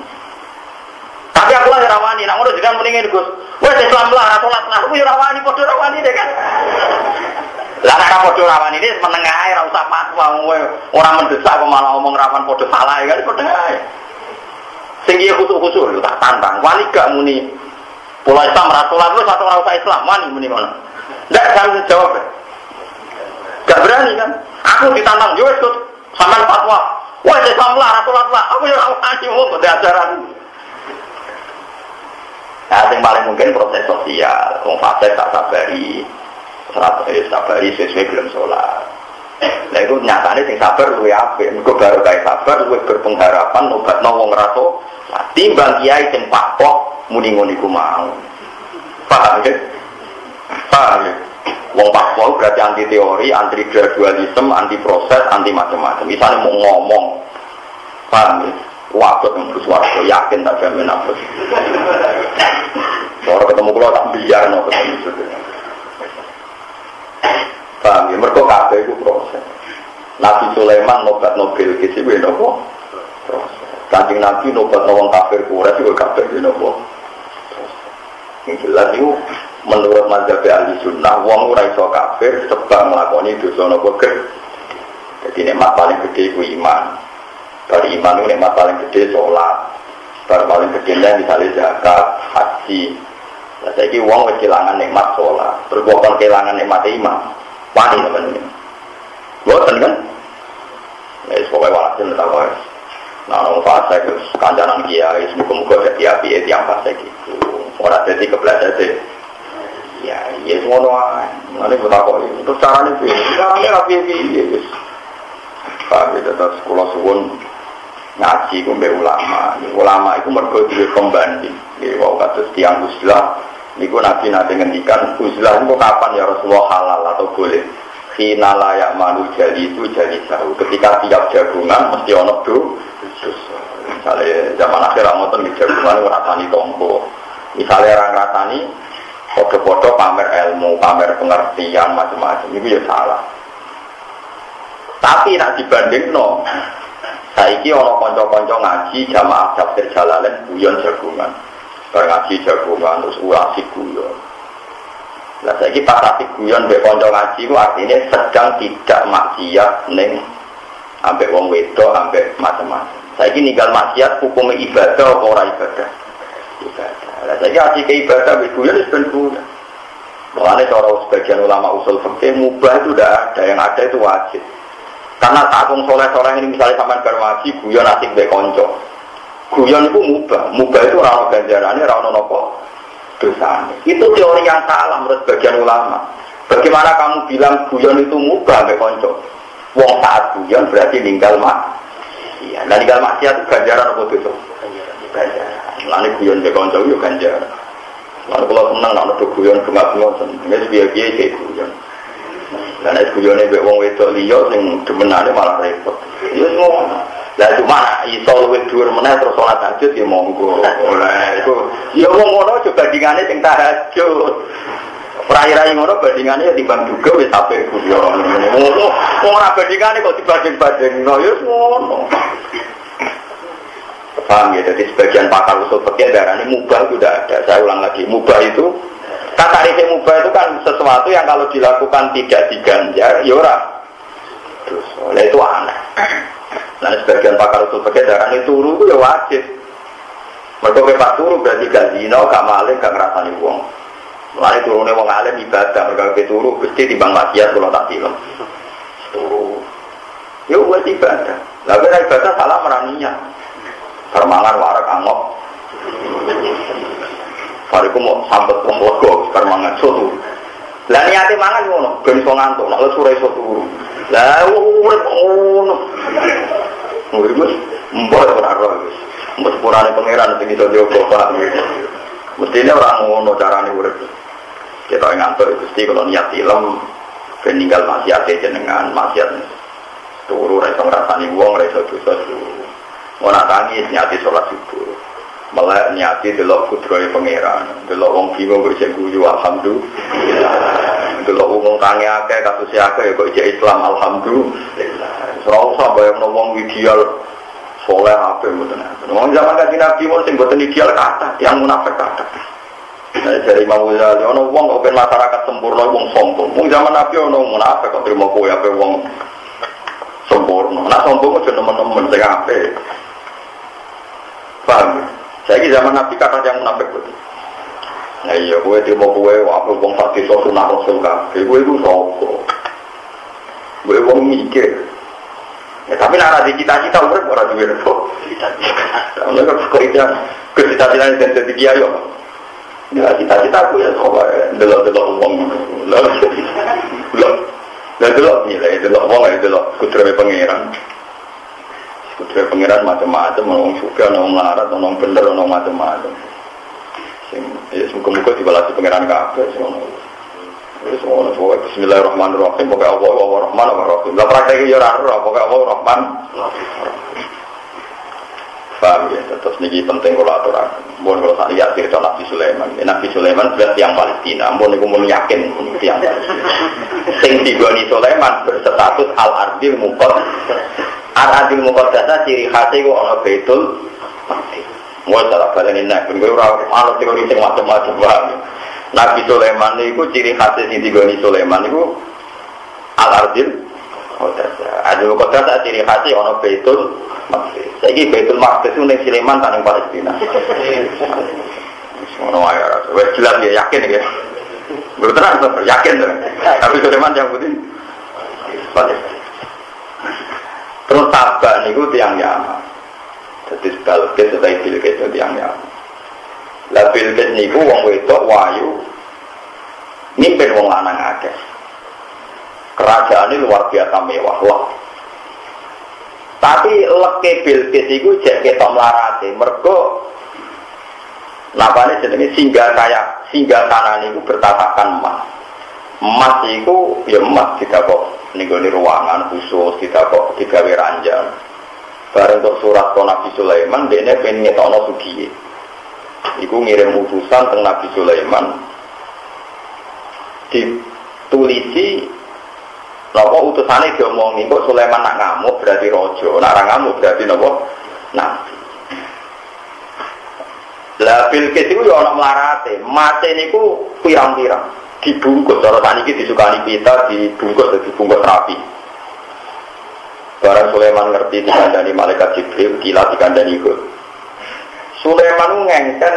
Tapi aku lah ora wani, nek ngono jenengan muni ngene Gus. Wes Islam lah ora salat lah, aku yo ora wani padha ora wani deh kan. Lah nek padha ora wani ini menengah ae ora usah fatwa ora mendesak kok malah omong rawan padha salah kan padha ae. Sing iki khusus-khusus lho tak tantang. Wani gak muni pola Islam ora salat wis ora usah Islam, wani muni ngono. Ndak kan jawab. Gak berani kan? Aku ditantang yo wis sampean fatwa. Wah, Islam lah ora salat lah. Aku yo ora wani kok ajaran. Nah, yang paling mungkin proses sosial, orang fasik tak sabari, sesuai belum sholat. Nah itu nyatanya yang sabar lebih apa? Mereka baru kayak sabar, lebih berpengharapan, obat wong raso. Timbang kiai yang pakpok, muni-muniku mau. Paham ya? Paham ya? Wong pakpok berarti anti teori, anti gradualisme, anti proses, anti macam-macam. Misalnya mau ngomong, paham ya? Waktu yang bersuara, yakin tak jamin apa. Orang ketemu kalau tak biar no ketemu. Paham ya? Mereka kabeh itu proses. Nabi Sulaiman nobat Nobel kisi gue nopo proses. Kanjeng Nabi nobat nawang kafir Quraisy juga kabeh gue nopo. Yang jelas itu menurut mazhab ahli sunnah, wong ora iso kafir sebab nglakoni dosa nopo ger. Jadi nikmat paling gede itu iman. Dari iman itu nikmat paling gede sholat, baru paling gede misalnya zakat, haji. Nah, saya ini uang kehilangan nikmat sholat, terus bukan kehilangan nikmat iman. Wani teman-teman. Bukan kan? Ya, pokoknya walhasil tak tahu. Nah, orang fase itu kancanan kiai, semoga-moga jadi api yang fase gitu. Orang jadi kebelajar deh. Ya, semua doang. Nanti kita kok itu caranya sih. Caranya rapi-rapi. Tapi tetap sekolah suwun. Ngaji ku mbek ulama itu mergo duwe pembanding. Nggih wau kados tiyang uzlah niku Nabi nate ngendikan uzlah niku kapan ya Rasulullah halal atau boleh. Khina la ya'malu jali itu jali sahu. Ketika tiap jagungan mesti ono dosa. Misale zaman akhir ngoten di jagungan ora rasani tombo. Misale orang rasani foto-foto pamer ilmu, pamer pengertian macam-macam itu ya salah. Tapi nak dibandingno saiki ana kanca-kanca ngaji jamaah tafsir Jalalain guyon jagungan. Bar ngaji jagungan terus asik guyon. Lah saiki pas asik guyon mbek kanca ngaji ku artine sedang tidak maksiat ning ambek wong wedok ambek macam-macam. Saiki ninggal maksiat hukume ibadah apa ora ibadah? Ibadah. Lah saiki asik ibadah mbek guyon wis ben guyon. Makanya cara sebagian ulama usul fikih mubah itu udah ada, yang ada itu wajib. Karena takung soleh-soleh ini misalnya sampai bermaji guyon asik be konco. Guyon itu mubah itu rano ganjarannya rano nopo dosanya. Itu teori yang salah menurut bagian ulama. Bagaimana kamu bilang guyon itu mubah be konco? Wong saat guyon berarti ninggal mak. Iya, nah ninggal maksiat itu ganjaran apa dosa? Ganjaran. Lalu guyon be konco itu ganjaran. Lalu kalau senang nak nuduh guyon bunga-bunga, ini biaya-biaya kayak guyon. Karena guyone mbek wong wedok liya sing demenane malah repot. Ya semua. Lah cuma iso luwih dhuwur meneh terus salat tahajud ya monggo. Lah iku ya wong ngono aja bandingane sing tahajud. Rai-rai ngono bandingannya timbang juga wis sampe kudu ngono. Ora bandingane kok dibanding-bandingno ya ngono. Paham ya, jadi sebagian pakar usul fikih darahnya mubah itu tidak ada. Saya ulang lagi, mubah itu kata rifai mubah itu kan sesuatu yang kalau dilakukan tidak diganjar, ya ora. Terus, oleh itu aneh. Nah, sebagian pakar usul fikih darahnya turu itu ya wajib. Mereka pas turu berarti gak zina, gak maling, gak ngerasani wong. Mulai turunnya wong alim ibadah, mereka turu pasti timbang maksiat kalau tak film. Turu, ya buat ibadah. Lalu ibadah salah meraninya. Permangan warak angok. Bariku mau sambet pembogo, permangan sotu. Lah niate mangan ngono, ben iso ngantuk, nek sore iso turu. Lah urip ngono. Urip mbok ora ora wis. Mbok sepurane pangeran sing iso diopo Pak. Mestine ora ngono carane urip. Kita ngantuk Gusti kalau niat film ben ninggal maksiat jenengan, maksiat turu ra iso ngrasani wong, ra iso dosa turu. Ora tangis niati salat subuh. Malah niati delok kudrahe pangeran, delok wong bingung kok isih guyu alhamdulillah. Delok wong tangi akeh kasus akeh kok isih Islam alhamdulillah. Ora usah bayangno wong ideal soleh ape mboten. Wong zaman kanjeng Nabi wong sing mboten ideal kata, yang munafik kata. Dari Imam Ghazali, ono wong open masyarakat sempurna, wong sombong. Wong zaman Nabi ono munafik kok terima kowe ape wong sempurna. Nah sombong aja nemen-nemen sing apik. Paham? Saya ini zaman Nabi kata yang munafik betul. Nah iya, kowe terima kowe ape wong fakir sunah rasul kabeh. Kowe iku sapa? Kowe wong mikir. Ya tapi nek ada cita-cita urip ora duwe repot. Cita-cita. Ono kok cita-cita yang dadi kiai yo. Ya cita-cita aku ya coba delok-delok wong. Lah delok nilai delok wong ya delok kudrahe pangeran. Kudrahe pangeran macam-macam, wong suka, wong larat, wong bener, wong macam-macam. Sing ya muga-muga dibalasi pangeran kabeh ngono. Wis ngono wae bismillahirrahmanirrahim pokoke Allah Rahman Rahim. Lah praktek yo ora pokoke Allah Rahman. Paham ya, terus niki penting kalau aturaken. Mun kalau sak lihat cerita Nabi Sulaiman. Nabi Sulaiman sudah tiang Palestina. Mun niku mun yakin mun tiang Palestina. Sing digoni Sulaiman berstatus al-ardil muqaddas. Al-ardil muqaddas ciri khase kok ana Baitul Maqdis. Mun cara baleni nek ben ora ana teori sing macam-macam wae. Nabi Sulaiman niku ciri khase sing digoni Sulaiman niku al-ardil muqaddas. Ardil muqaddas ciri khase ana Baitul Maqdis. Saiki Baitul Maqdis itu ning Sleman ta ning Palestina. Ngono wae ora. Wis jelas ya yakin ya. Beneran yakin to. Tapi Sleman yang putih. Terus Tabak niku tiyang Yaman. Dadi Balqis utawa Bilqis itu tiyang Yaman. Lah Bilqis niku wong wedok wayu. Mimpin wong lanang akeh. Kerajaane luar biasa mewah loh. Tapi leke Bilqis itu jek ketok mlarate mergo napane jenenge singgah sana niku bertatakan emas. Emas iku ya emas didakok ning gone ruangan khusus didakok digawe ranjang. Bareng untuk surat ke Nabi Sulaiman dene pengen ngetokno sugihe. Iku ngirim utusan teng Nabi Sulaiman ditulisi. Napa utusane diomongi kok Sulaiman nak ngamuk berarti raja, nak ora ngamuk berarti napa? Nabi. Lah Bilqis iku yo ana mlarate, mate niku pirang-pirang, dibungkus cara saniki disukani pita dibungkus rapi. Barang Sulaiman ngerti dikandani malaikat Jibril, gila dikandani iku. Sulaiman ngengken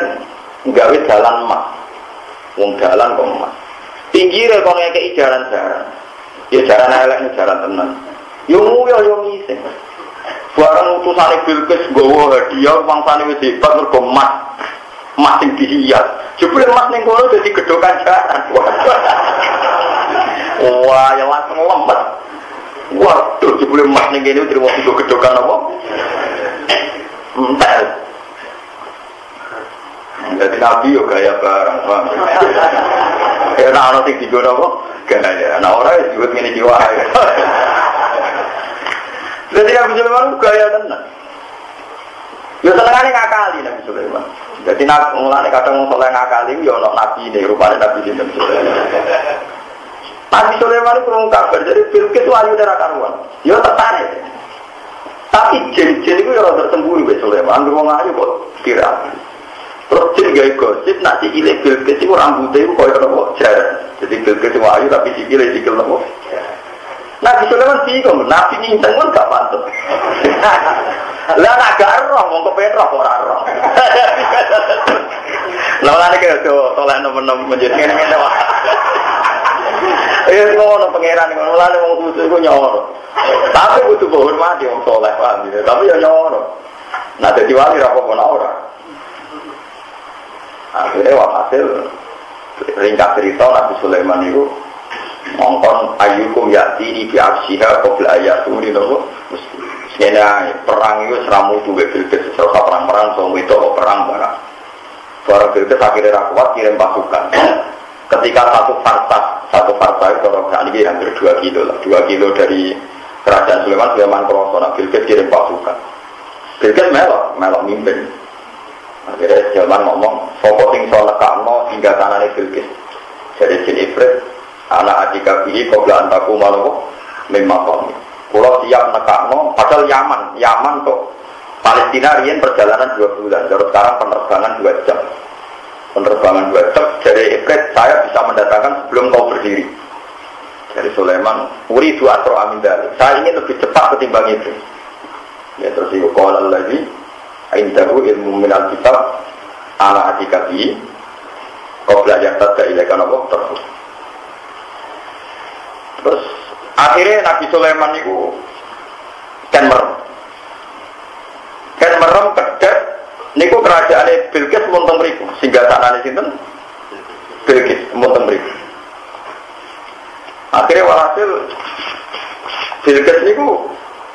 gawe dalan emas. Wong dalan kok emas. Pinggire kok ngekeki jaran-jaran. Ya jaran elek ini jaran tenang. Yo nguyo yo ngising. Barang utusane Bilqis nggawa hadiah mangsane wis hebat mergo emas. Emas sing dihias. Jebule emas ning kono dadi gedhokan jaran. Wah, ya langsung lemes. Waduh, jebule emas ning kene terima gedhokan apa? Entel. Jadi Nabi yo gaya barang, Bang. Ora ana sing digono apa? Gaya. Ana ora wis disebut ngene iki wae. Jadi Nabi Sulaiman gaya tenan. Yo senengane ngakali Nabi Sulaiman. Jadi mulane kadang wong saleh ngakali yo ono nabi ne, rupane Nabi Sulaiman. Nabi Sulaiman itu kurang kabar, jadi Bilqis itu ayu darah karuan. Yo tertarik. Tapi jin-jin itu ya rada cemburu be Sulaiman, wong ayu kok kira. Terus jin gawe gosip nak sikile Bilqis itu rambutnya itu koyo ono jaran. Jadi Bilqis itu ayu tapi sikile sikil nopo. Nabi Sulaiman bingung, Nabi nyinceng pun gak pantas. Lah nak gak roh, wong kepen roh ora roh. Lah lan iki yo soleh nemen-nemen menjadi ngene-ngene wae. Ya ngono pangeran ngono lan wong kudu iku nyoro. Tapi kudu hormati wong soleh paham ya, tapi yo nyoro. Nah dadi wali ra apa-apa ora. Akhirnya hasil ringkas cerita Nabi Sulaiman itu ngongkon ayyukum ya'ti bi arsiha qabla ayaturi nopo mesti perang itu seramu duwe Bilqis secara perang-perang so itu perang barang. Suara Bilqis akhirnya ra kuat kirim pasukan. Ketika satu farsa itu orang ini hampir 2 kilo lah, 2 kilo dari kerajaan Sulaiman Kroso, Bilqis kirim pasukan. Bilqis melok mimpin. Akhirnya Sulaiman ngomong, "Sopo sing iso nekakno hingga tanane Bilqis." Jadi jin Ifrit anak adika bihi qabla an taku manowo memang kami. Kalau siap nekakno, padahal Yaman kok Palestina riyen perjalanan 2 bulan, terus sekarang penerbangan 2 jam. Penerbangan 2 jam, dari Ifrit saya bisa mendatangkan sebelum kau berdiri. Dari Sulaiman, uridu asro amin dari. Saya ingin lebih cepat ketimbang itu. Ya terus itu qala allazi indahu ilmu minal kitab ana adika bihi qabla yatada ilaika nawa terus. Terus akhirnya Nabi Sulaiman itu kan merem kedet niku kerajaan Bilqis munteng mriku sehingga tanane sinten Bilqis munteng mriku. Akhirnya walhasil Bilqis niku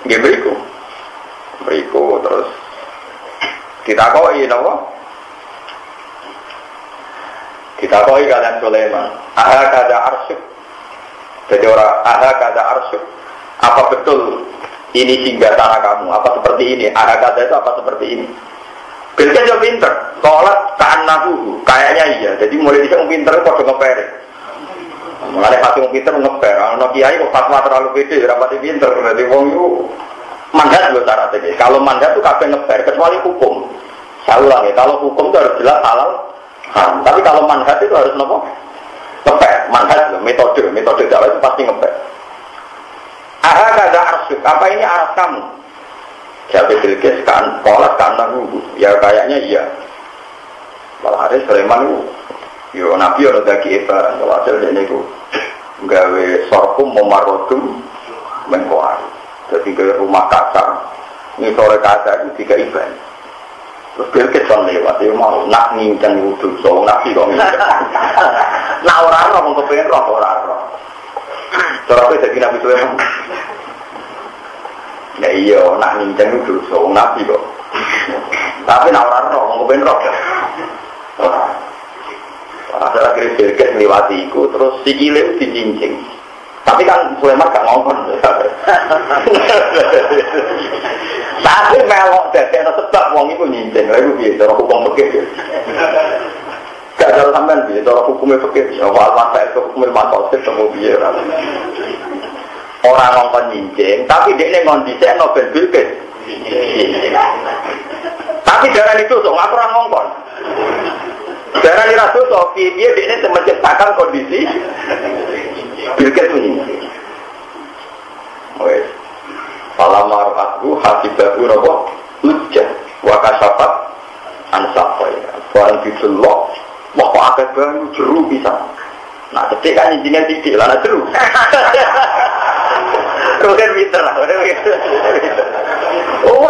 nggih mriku terus ditakoki napa? Ditakoki kalian Sulaiman, "Aha kada arsyuk?" Jadi orang kata arsyuk, apa betul ini singgah tanah kamu? Apa seperti ini? Kata itu apa seperti ini? Bilqis juga pinter, sholat ka'annahu, kayaknya iya. Jadi mulai bisa pinter kok ngeper. Mulai pasti pinter ngeper. Kalau kiai kok fatwa terlalu pede, rapati pinter. Jadi wong itu mandat loh syaratnya. Kalau mandat itu kabeh ngeper, kecuali hukum. Saya ulangi, kalau hukum itu harus jelas halal. Tapi kalau mandat itu harus nopo? Ngepek, manhaj, metode dakwah itu pasti ngepek. Aha kada arsyuk, apa ini aras kamu? Jawab Bilqis kan, kolak kan nahu, ya kayaknya iya. Malah hari Sulaiman itu, yo nabi ada dagi eba, kalau hasil ini itu, gawe sorkum memarodum mengkoar. Jadi ke rumah kaca, ini sore kaca itu 3 iban. Terus Bilqis kan lewat, dia mau nak ngincang wudhu, so nabi kok ngincang. Nak orang-orang mau kepengen orang-orang. Cara itu jadi Nabi Sulaiman. Ya iya, nak ngincang wudhu, so nabi kok. Tapi nak orang-orang mau kepengen orang. Akhirnya Bilqis melewati itu, terus sikile dicincing. Tapi kan Sulaiman gak ngomong. Tapi melok dadekno sebab wong iku nyincing. Lha iku piye cara hukum fikih. Gak cara sampean piye cara hukum fikih. Ya wal masa itu hukum makosid temu piye ora. Ora ngomong nyincing, tapi dekne ngondisekno ben Bilqis. Tapi darah itu sok ngatur ora ngongkon. Darah ira sok piye dekne menciptakan kondisi Bilqis ini. Wes. Falamar aku hasibahu napa? Ujjah wa kasafat ansaqai. Barang ditulok, wah kok akeh banyu jeru bisa. Nah, detik kan intinya titik lah jeru. Rogen pinter lah, Oh,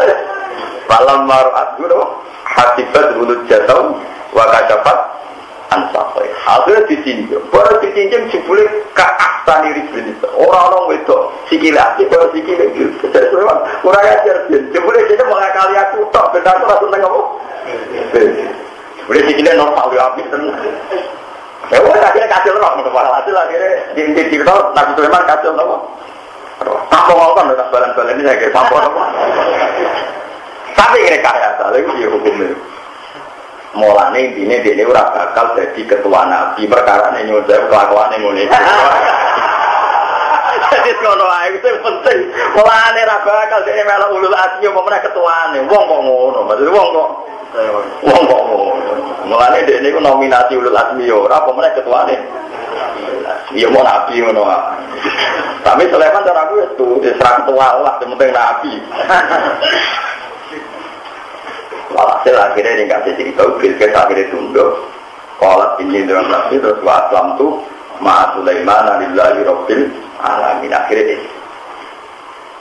falamar aku napa? Hasibahu ujjah wa kasafat ansaqai. Akhirnya ditinjau, baru ditinjau jebule keaksani rizkin. Orang-orang itu sikilasi, baru sikilasi gitu. Jadi memang kurang ajar. Jebule kita mengakali aku, tak benar itu langsung tengok. Jebule sikilasi normal, dia habis tenang. Ya udah, akhirnya kasih roh. Hasil akhirnya di Nabi Sulaiman kasih roh. Tampung ngomong, tak balan-balan ini saya kira tampung apa. Tapi rekayasa lagi ya hukumnya. Mulane intine dene ora bakal dadi ketua nabi perkara nyuwun sewu kelakuane ngene. Jadi ngono ae sing penting. Mulane ora bakal dene melok ulul azmi apa meneh ketuane. Wong kok ngono, maksud wong kok ngono. Mulane dene iku nominasi ulul azmi yo ora apa meneh ketuane. Ya mau nabi ngono. Tapi Sulaiman cara aku wis ketua lah, penting nabi. Walhasil akhirnya dia kasih cerita, Bilqis akhirnya tunduk. Qalat inni dalam nafsi terus wa aslam tu ma'a Sulaiman lillahi rabbil alamin. Akhirnya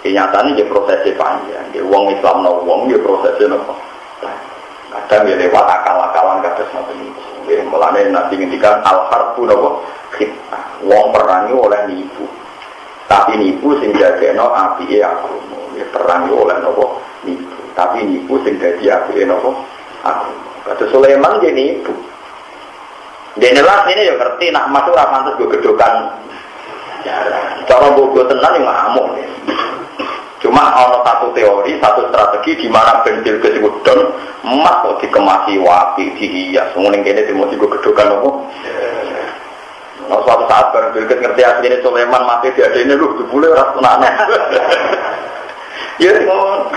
kenyataannya dia prosesnya panjang. Dia uang Islam no uang dia prosesnya no. Kadang dia lewat akal-akalan kadang semacam ini. Dia mulanya nanti ngintikan al-harbu no khidmah. Uang perangi oleh nipu. Tapi nipu sehingga kena api aku. Dia perangi oleh no nipu. Tapi nipu sing dadi apike napa aku. Kata Sulaiman dia nipu. Dene las ini yo ngerti nak mas ora pantes go gedokan. Cara bogo tenan yo ngamuk. Cuma ana satu teori, satu strategi di mana bentil kesikudon emas kok dikemasi wapi dihias. Ngene kene dimoti go gedokan apa? Nah, suatu saat bareng Bilqis ngerti asline Sulaiman mati diadene lho jebule ora tenanan. Ya ngono.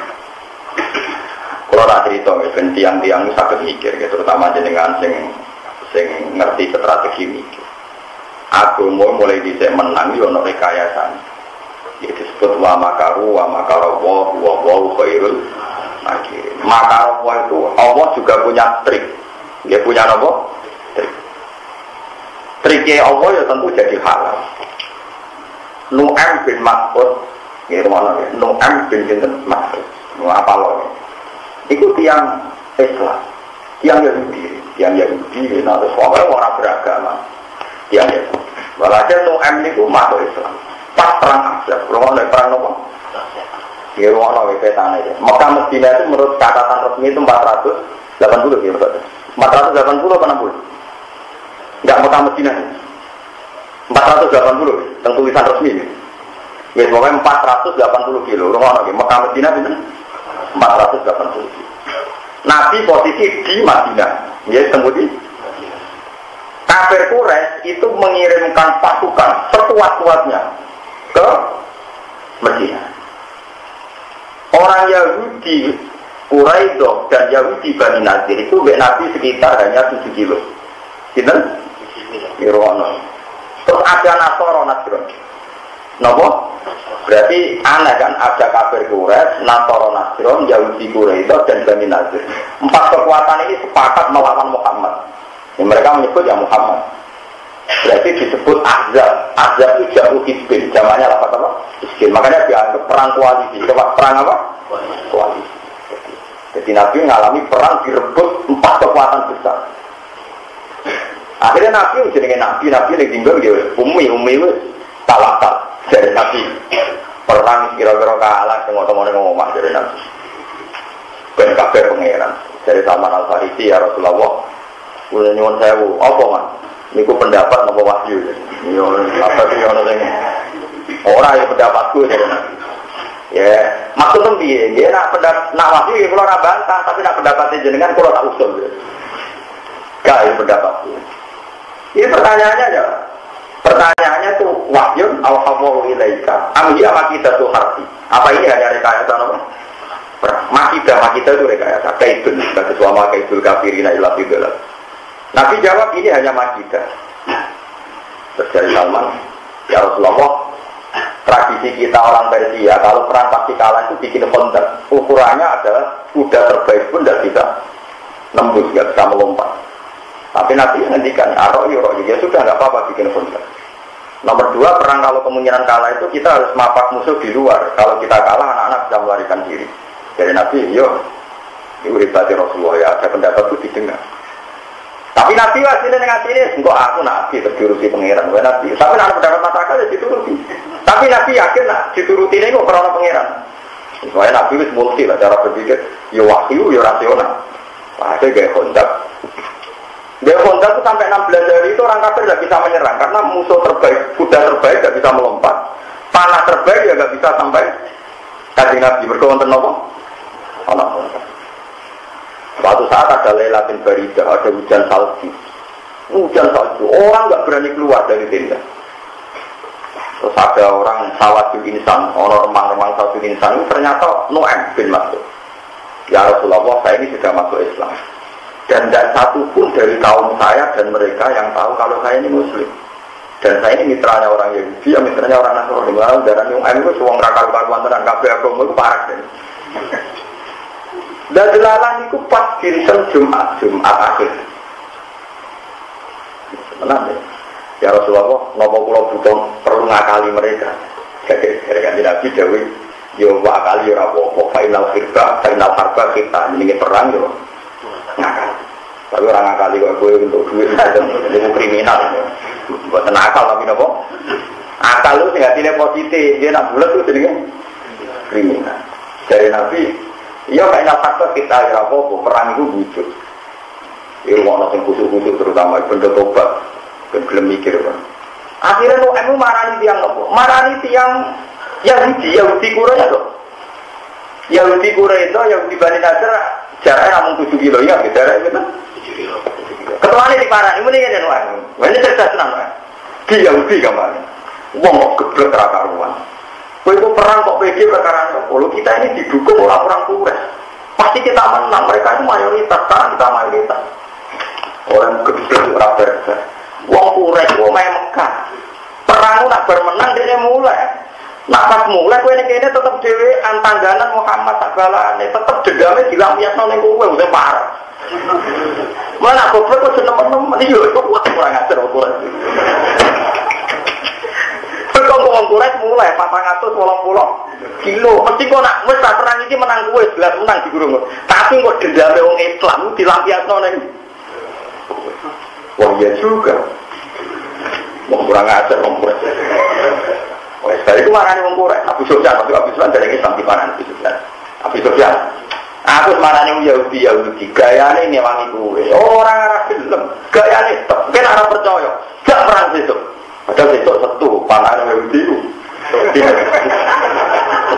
Kalau tak cerita, kan tiang-tiang itu sakit mikir, terutama jenengan sing ngerti strategi mikir. Aku mulai disek menang, yo ono rekayasa. Itu disebut wa makaru wa makarawu wa khairul makirin. Makarawu itu Allah juga punya trik. Dia punya apa? Trik. Triknya Allah ya tentu jadi halal. Nu'am bin Mas'ud, gitu mana ya? Nu'am bin Mas'ud. Apa loh? Itu tiang Islam, tiang Yahudi, nah terus orang beragama, tiang Yahudi. Walhasil Nu'am itu masuk Islam. Pas perang Ahzab, rumah perang apa? Di rumah petane ya. Mekah Madinah itu menurut catatan resmi itu 480 ya betul. 480 apa 60? Enggak Mekah Madinah. 480 tentang tulisan resmi. Ya pokoknya 480 kilo. Rumah Mekah Madinah itu 480 kilo. Nabi posisi di Madinah. Ya kemudian kafir Quraisy itu mengirimkan pasukan sekuat-kuatnya ke Madinah. Orang Yahudi Quraidah dan Yahudi Bani Nadir itu Nabi sekitar hanya 7 kilo. Gitu? Irono. Terus ada Nasoro Nasron. Napa? Berarti aneh kan ada kafir Quraisy, Nasoro Nasron, Yahudi Quraidah dan Bani Nadir. 4 kekuatan ini sepakat melawan Muhammad. Mereka menyebut ya Muhammad. Berarti disebut Ahzab. Ahzab itu jauh hizbin. Jamaknya apa? Hizbin. Makanya dianggap perang koalisi. Coba perang apa? Koalisi. Jadi Nabi mengalami perang direbut 4 kekuatan besar. Akhirnya Nabi menjadi Nabi yang tinggal di Umi tawakal dari Nabi. Perang kira-kira kalah semua-semua ngomong dari Nabi. Ben kabeh pangeran. Dari Salman Al-Farisi ya Rasulullah. Udah nyuwun sewu, apa man? Niku pendapat apa wahyu? Yo, apa sih ono sing ora ya pendapatku ya. Ya, maksudnya piye? Dia nak pendapat nak wahyu ya kula ora bantah, tapi nak pendapatnya jenengan kula tak usul. Gak ya pendapatku. Ini pertanyaannya ya. Pertanyaannya tuh wahyu al-hawalu ilaika. Amhiya makidatu harfi. Apa ini hanya rekayasa apa? Makidah itu rekayasa. Kaidul, kata suama kaidul kafirina illa bidalal. Nabi jawab ini hanya makidah. Terus dari Salman, ya Rasulullah, tradisi kita orang Persia kalau perang pasti kalah itu bikin kontak. Ukurannya adalah kuda terbaik pun tidak bisa nembus, tidak bisa melompat. Tapi Nabi ngendikan, ya sudah nggak apa-apa bikin kontak. Nomor 2, perang kalau kemungkinan kalah itu kita harus mapak musuh di luar. Kalau kita kalah, anak-anak bisa melarikan diri. Dari Nabi, yo, itu hebatnya Rasulullah ya, ada pendapat itu didengar. Tapi Nabi hasilnya dengan sini, enggak aku Nabi terjurusi pengiran, gue Nabi. Tapi nak pendapat masyarakat ya dituruti. Tapi Nabi yakin nak dituruti ini kok karena pengiran. Soalnya Nabi itu multi lah cara berpikir, yo wahyu, yo rasional. Pasti gaya kontak. Gaya kontak itu sampai 16 hari itu orang kafir tidak bisa menyerang karena musuh terbaik, kuda terbaik tidak bisa melompat, panah terbaik ya nggak bisa sampai kaji Nabi berkonten apa? Anak kontak. Suatu saat ada Lailatul Baridah, ada hujan salju. Hujan salju, orang nggak berani keluar dari tenda. Terus ada orang sawadul insan, orang remang-remang sawadul insan, ternyata Nu'aim bin Mas'ud. Ya Rasulullah, saya ini sudah masuk Islam. Dan tidak satu pun dari kaum saya dan mereka yang tahu kalau saya ini Muslim. Dan saya ini mitranya orang Yahudi, ya mitranya orang Nasrani. Malah darah Nu'aim itu suang rakal-karuan tenan kabeh agama itu parah. Dan delalah itu pas dinten Jumat akhir. Tenang ya. Ya Rasulullah, nopo kula butuh perlu ngakali mereka. Jadi Nabi Dawi, yo wakali ora apa-apa, final harba kita ini perang yo. Ngakal. Tapi orang ngakali kok kowe untuk duit itu kriminal. Mboten akal tapi napa? Akal lu sing atine positif, dia nak bulet itu jenenge kriminal. Dari Nabi, iya final harba kita ora apa-apa, perang itu wujud. Iku ana sing kusuk-kusuk terutama benda tobat. Belum mikir kan. Akhirnya Nu'aim marani tiang apa? Marani tiang Yahudi Quraisy itu. Yahudi Quraisy itu Yahudi Bani Nadir jaraknya namun 7 kilo ya, jaraknya itu 7 kilo. Ketuanya di parani, ini kan Nu'aim. Ini cerdas tenang kan. Di Yahudi kemarin. Wong kok geblek rakaruan. Kau itu perang kok PG perkara kalau kita ini didukung orang-orang Quraisy. Pasti kita menang. Mereka itu mayoritas, sekarang kita mayoritas. Orang geblek rakyat. Wong Quraisy wong Mekah. Perang nak bermenang dia mulai. Nak pas mulai kowe nek kene tetep dhewe antangganan Muhammad sabalane tetep dendame dilampiasno ning kowe wis parah. Mana goblok kok seneng-seneng yo kok kurang ajar Quraisy. Kok wong Quraisy mulai 480 kilo. Mesti kok nak wis perang iki menang kowe jelas menang digurung. Tapi kok dendame wong Islam dilampiasno ning wah iya juga. Wong kurang ajar wong Quraisy. Wah, dari itu marani wong Quraisy. Abu Sufyan, tapi Abu Sufyan dari Islam di mana Abu Sufyan? Abu Sufyan. Aku marani wong Yahudi gayane ngewangi kowe. Orang arah film, gayane tok. Kan ora percaya. Gak perang sesuk. Padahal sesuk setu panane Yahudi ku.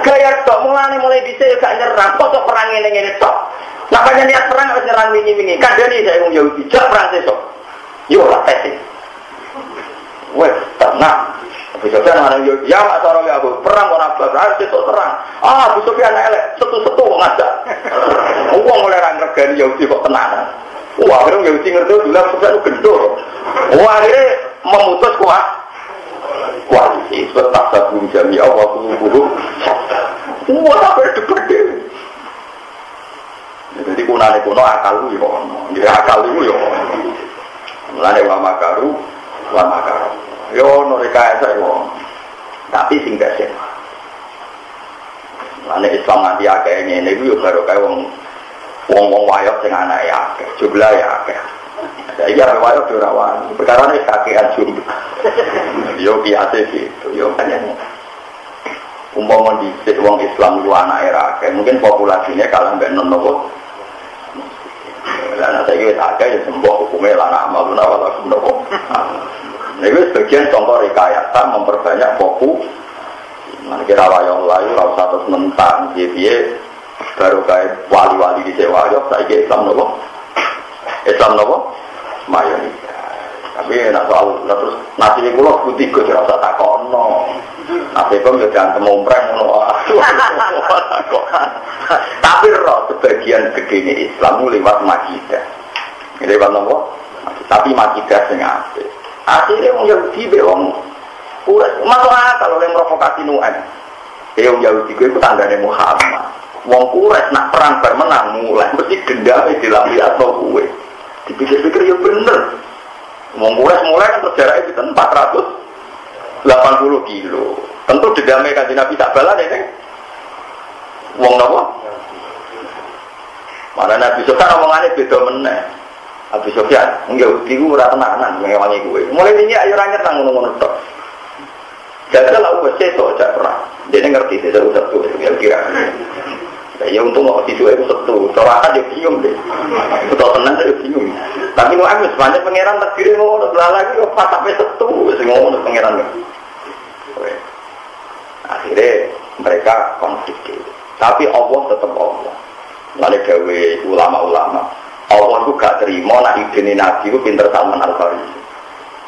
Gaya tok mulai dhisik gak nyerang, kok perang ngene-ngene tok. Nak banyak niat perang harus nyerang wingi-wingi. Kandhane saya wong Yahudi, gak perang sesuk. Yo lah tes. Wes, tenang. Abu Sufyan ana yo ya mak cara aku perang ora harus sesuk terang. Ah, Abu Sufyan elek, setu-setu ngajak. Wong oleh ra ngregani Yahudi kok tenanan. Wah, akhirnya Yahudi ngerti dulu Abu Sufyan gendor. Wah, akhirnya memutus koalisi tetap sabun jami Allah kubu. Wah, apa debat. Jadi kunane kuno akal yo ono. Dia akal yo ono. Mulane wa makaru. Yo ono rekayasa yo. Tapi sing gak sih. Mulane Islam nanti akeh ngene iku yo karo kae wong wayok sing anake akeh, jumlah ya akeh. Saiki arep wayok ora wani. Perkarane kakean jumlah. Yo biasa gitu. Yo kan umpama dhisik wong Islam ku anake akeh, mungkin populasinya kalah mbek nono. Lan saiki wis akeh ya sembuh hukume lan amal wala kuno. Ini sebagian contoh rekayasa memperbanyak fokus. Nanti kira wayang layu, kalau satu mentang, dia baru kayak wali-wali di sewayok, saya ke Islam nopo, mayoritas. Tapi nak soal terus nasi ini pulau putih gue rasa takono, nasi pun jangan temompreng nopo. Tapi roh sebagian begini Islam lewat makidah, lewat nopo, tapi makidah sengaja. Akhirnya orang Yahudi berong masuk akal oleh provokasi Nu'aim. Orang Yahudi itu tandanya Muhammad. Wong Quraisy nak perang bermenang mulai mesti dendamnya dilampi atau kue. Dipikir-pikir ya bener. Wong Quraisy mulai kan berjarak itu 480 kilo. Tentu dendamnya kan Nabi tak balas ini. Wong apa? Mana Nabi Sufyan omongannya beda meneh. Abu Sufyan, Yahudi ku ora tenanan ngewangi kowe. Mulai ini ayo ra nyerang ngono-ngono tok. Jajal aku wis sesuk jak perang. Dene ngerti sesuk satu kira-kira. Ya untung kok disuwe ku setu. Sorakan yo bingung deh. Betul tenan yo bingung. Tapi nu aku sepanjang pangeran takdir ngono lagi yo pas sampai setu wis ngono pangeran. Akhirnya mereka konflik. Tapi Allah tetap Allah. Lalu gawe ulama-ulama. Allah itu gak terima nak idene Nabi itu pinter Salman Al-Farisi.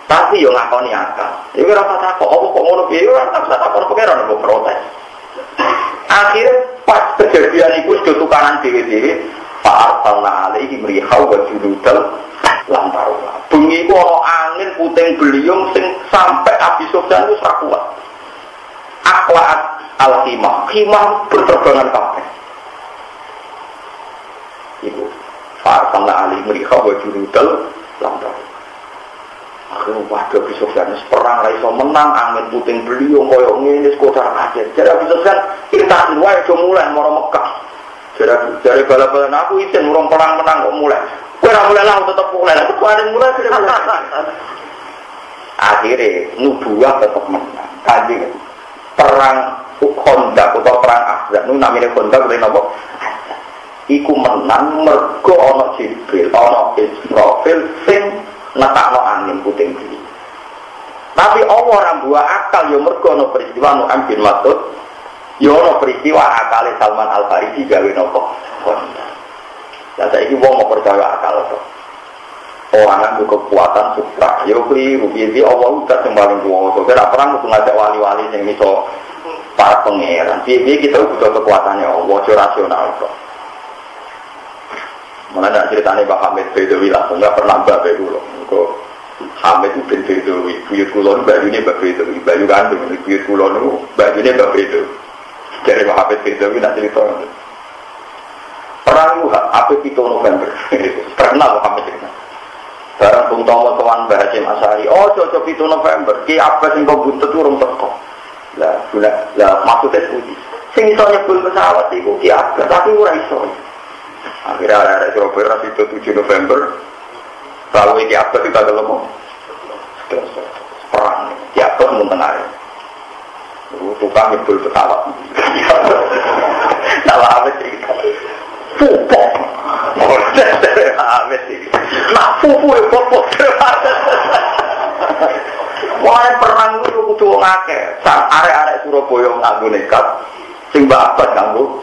Tapi yo ngakoni akal. Iku ora takok apa kok ngono piye ora takok pengeran kok protes. Akhirnya pas kejadian itu sudah tukaran dewe-dewe Pak Arsalna alaihi mrihau wa junudal lantarulah. Bengi itu ada angin puting beliung sing sampai Abi Sufyan itu ora kuat. Aqla'at al-khimah berterbangan kabeh. Iku Pak Arsalna alaihi mrihau wa junudal lantarulah. Akhirnya waduh Abi Sufyan perang ra iso menang, angin puting beliung koyo ngene sekotar aja. Jadi Abi Sufyan kita luar do mulai maro Mekah. Jadi bala-bala aku izin urung perang menang kok mulai. Kowe ora mulai lah tetep mulai. Aku ada mulai sudah mulai. Akhirnya nubuah tetap menang. Kanjeng perang Khandaq atau perang Ahzab nu namine Khandaq kuwi napa? Iku menang mergo ana Jibril, ana Israfil sing netakno angin puting beliung. Tapi Allah ora buah akal yo mergo ana peristiwa Nu'aim bin Mas'ud. Yo ana peristiwa akale Salman Al-Farisi gawe napa? Lah saiki wong mau percaya akal to. Orang itu kekuatan supra. Yo kliru piye Allah udah sing paling kuwasa. Ora perang kudu ngajak wali-wali sing iso para pangeran. Piye kita butuh kekuatannya Allah, aja rasional kok. Mana ceritanya Pak Hamid Bedowi langsung nggak pernah mbak Bedowi kok Hamid bin Bedowi buyut kulon bajunya mbak Bedowi baju gandum buyut kulon itu bajunya mbak Bedowi dari Pak Hamid Bedowi nak cerita perang itu apa itu November terkenal Pak Hamid cerita barang Bung Tomo kawan Mbak Hashim Asy'ari cocok itu November ki apa sing kau buntut urung teko lah maksudnya seperti sing iso nyebul pesawat itu ki apa tapi ora iso. Akhirnya ada Surabaya itu 7 November lalu ini apa kita ada lemah perang ini apa mengenai tukang nyebul pesawat salah apa cerita pupuk nah pupuk ya pupuk mulai perang itu kudu ngake arek-arek Surabaya nganggo nekat sing babat nganggo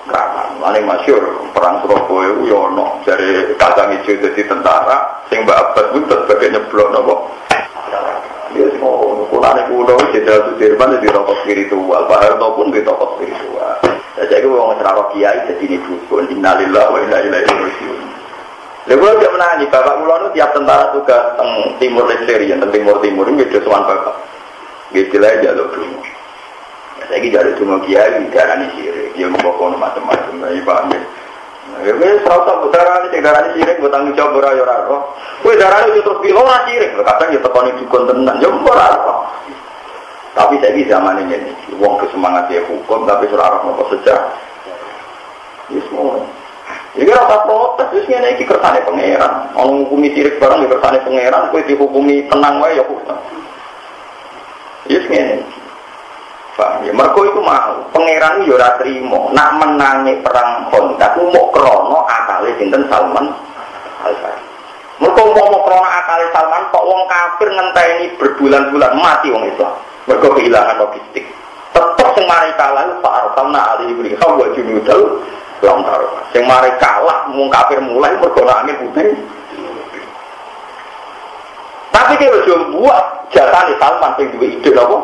kerana mana masyur perang Surabaya itu yono dari kacang hijau jadi tentara sing babat pun sebagai nyeblok nopo dia semua kunane kuno Jenderal Sudirman di tokoh spiritual Pak Harto pun di tokoh spiritual jadi orang cerah kiai jadi ini dukun innalillahi wa inna ilaihi raji'un lha dia menangi bapak kula nu tiap tentara tugas teng Timur Leste yen teng Timur itu beda sowan bapak gitu lah jaluk dulu. Saya ini jadi cuma kiai, darah ini sirik, dia membawa macam-macam, ini paham ya. Ya, serasa darah ini darah ini sirik, bertanggung jawab berayur-ayur. Kue darah itu terus bilang lah sirik, kadang ya tekoni dukun tenan, ya berayur. Tapi saya ini zaman ini, uang kesemangat dia hukum, tapi surah nopo sejak. Ya semua. Jadi rasa protes, ini kersane pangeran. Orang hukumi sirik barang di kersane pangeran, kue dihukumi tenang wae ya hukum. Ya semua. Ya, mereka itu mau pangeran itu ora trimo nak menangi perang Khandaq ku mok krana akale sinten Salman Al-Farisi. Mereka mau krana akale Salman kok wong kafir ngenteni berbulan-bulan mati wong Islam. Mereka kehilangan logistik. Tetep sing mari kalah Pak Arsalna alaihi wa junudal lantar. Sing mari kalah wong kafir mulai mergo angin puting. Tapi dia udah buat jatah Salman sing duwe ide apa?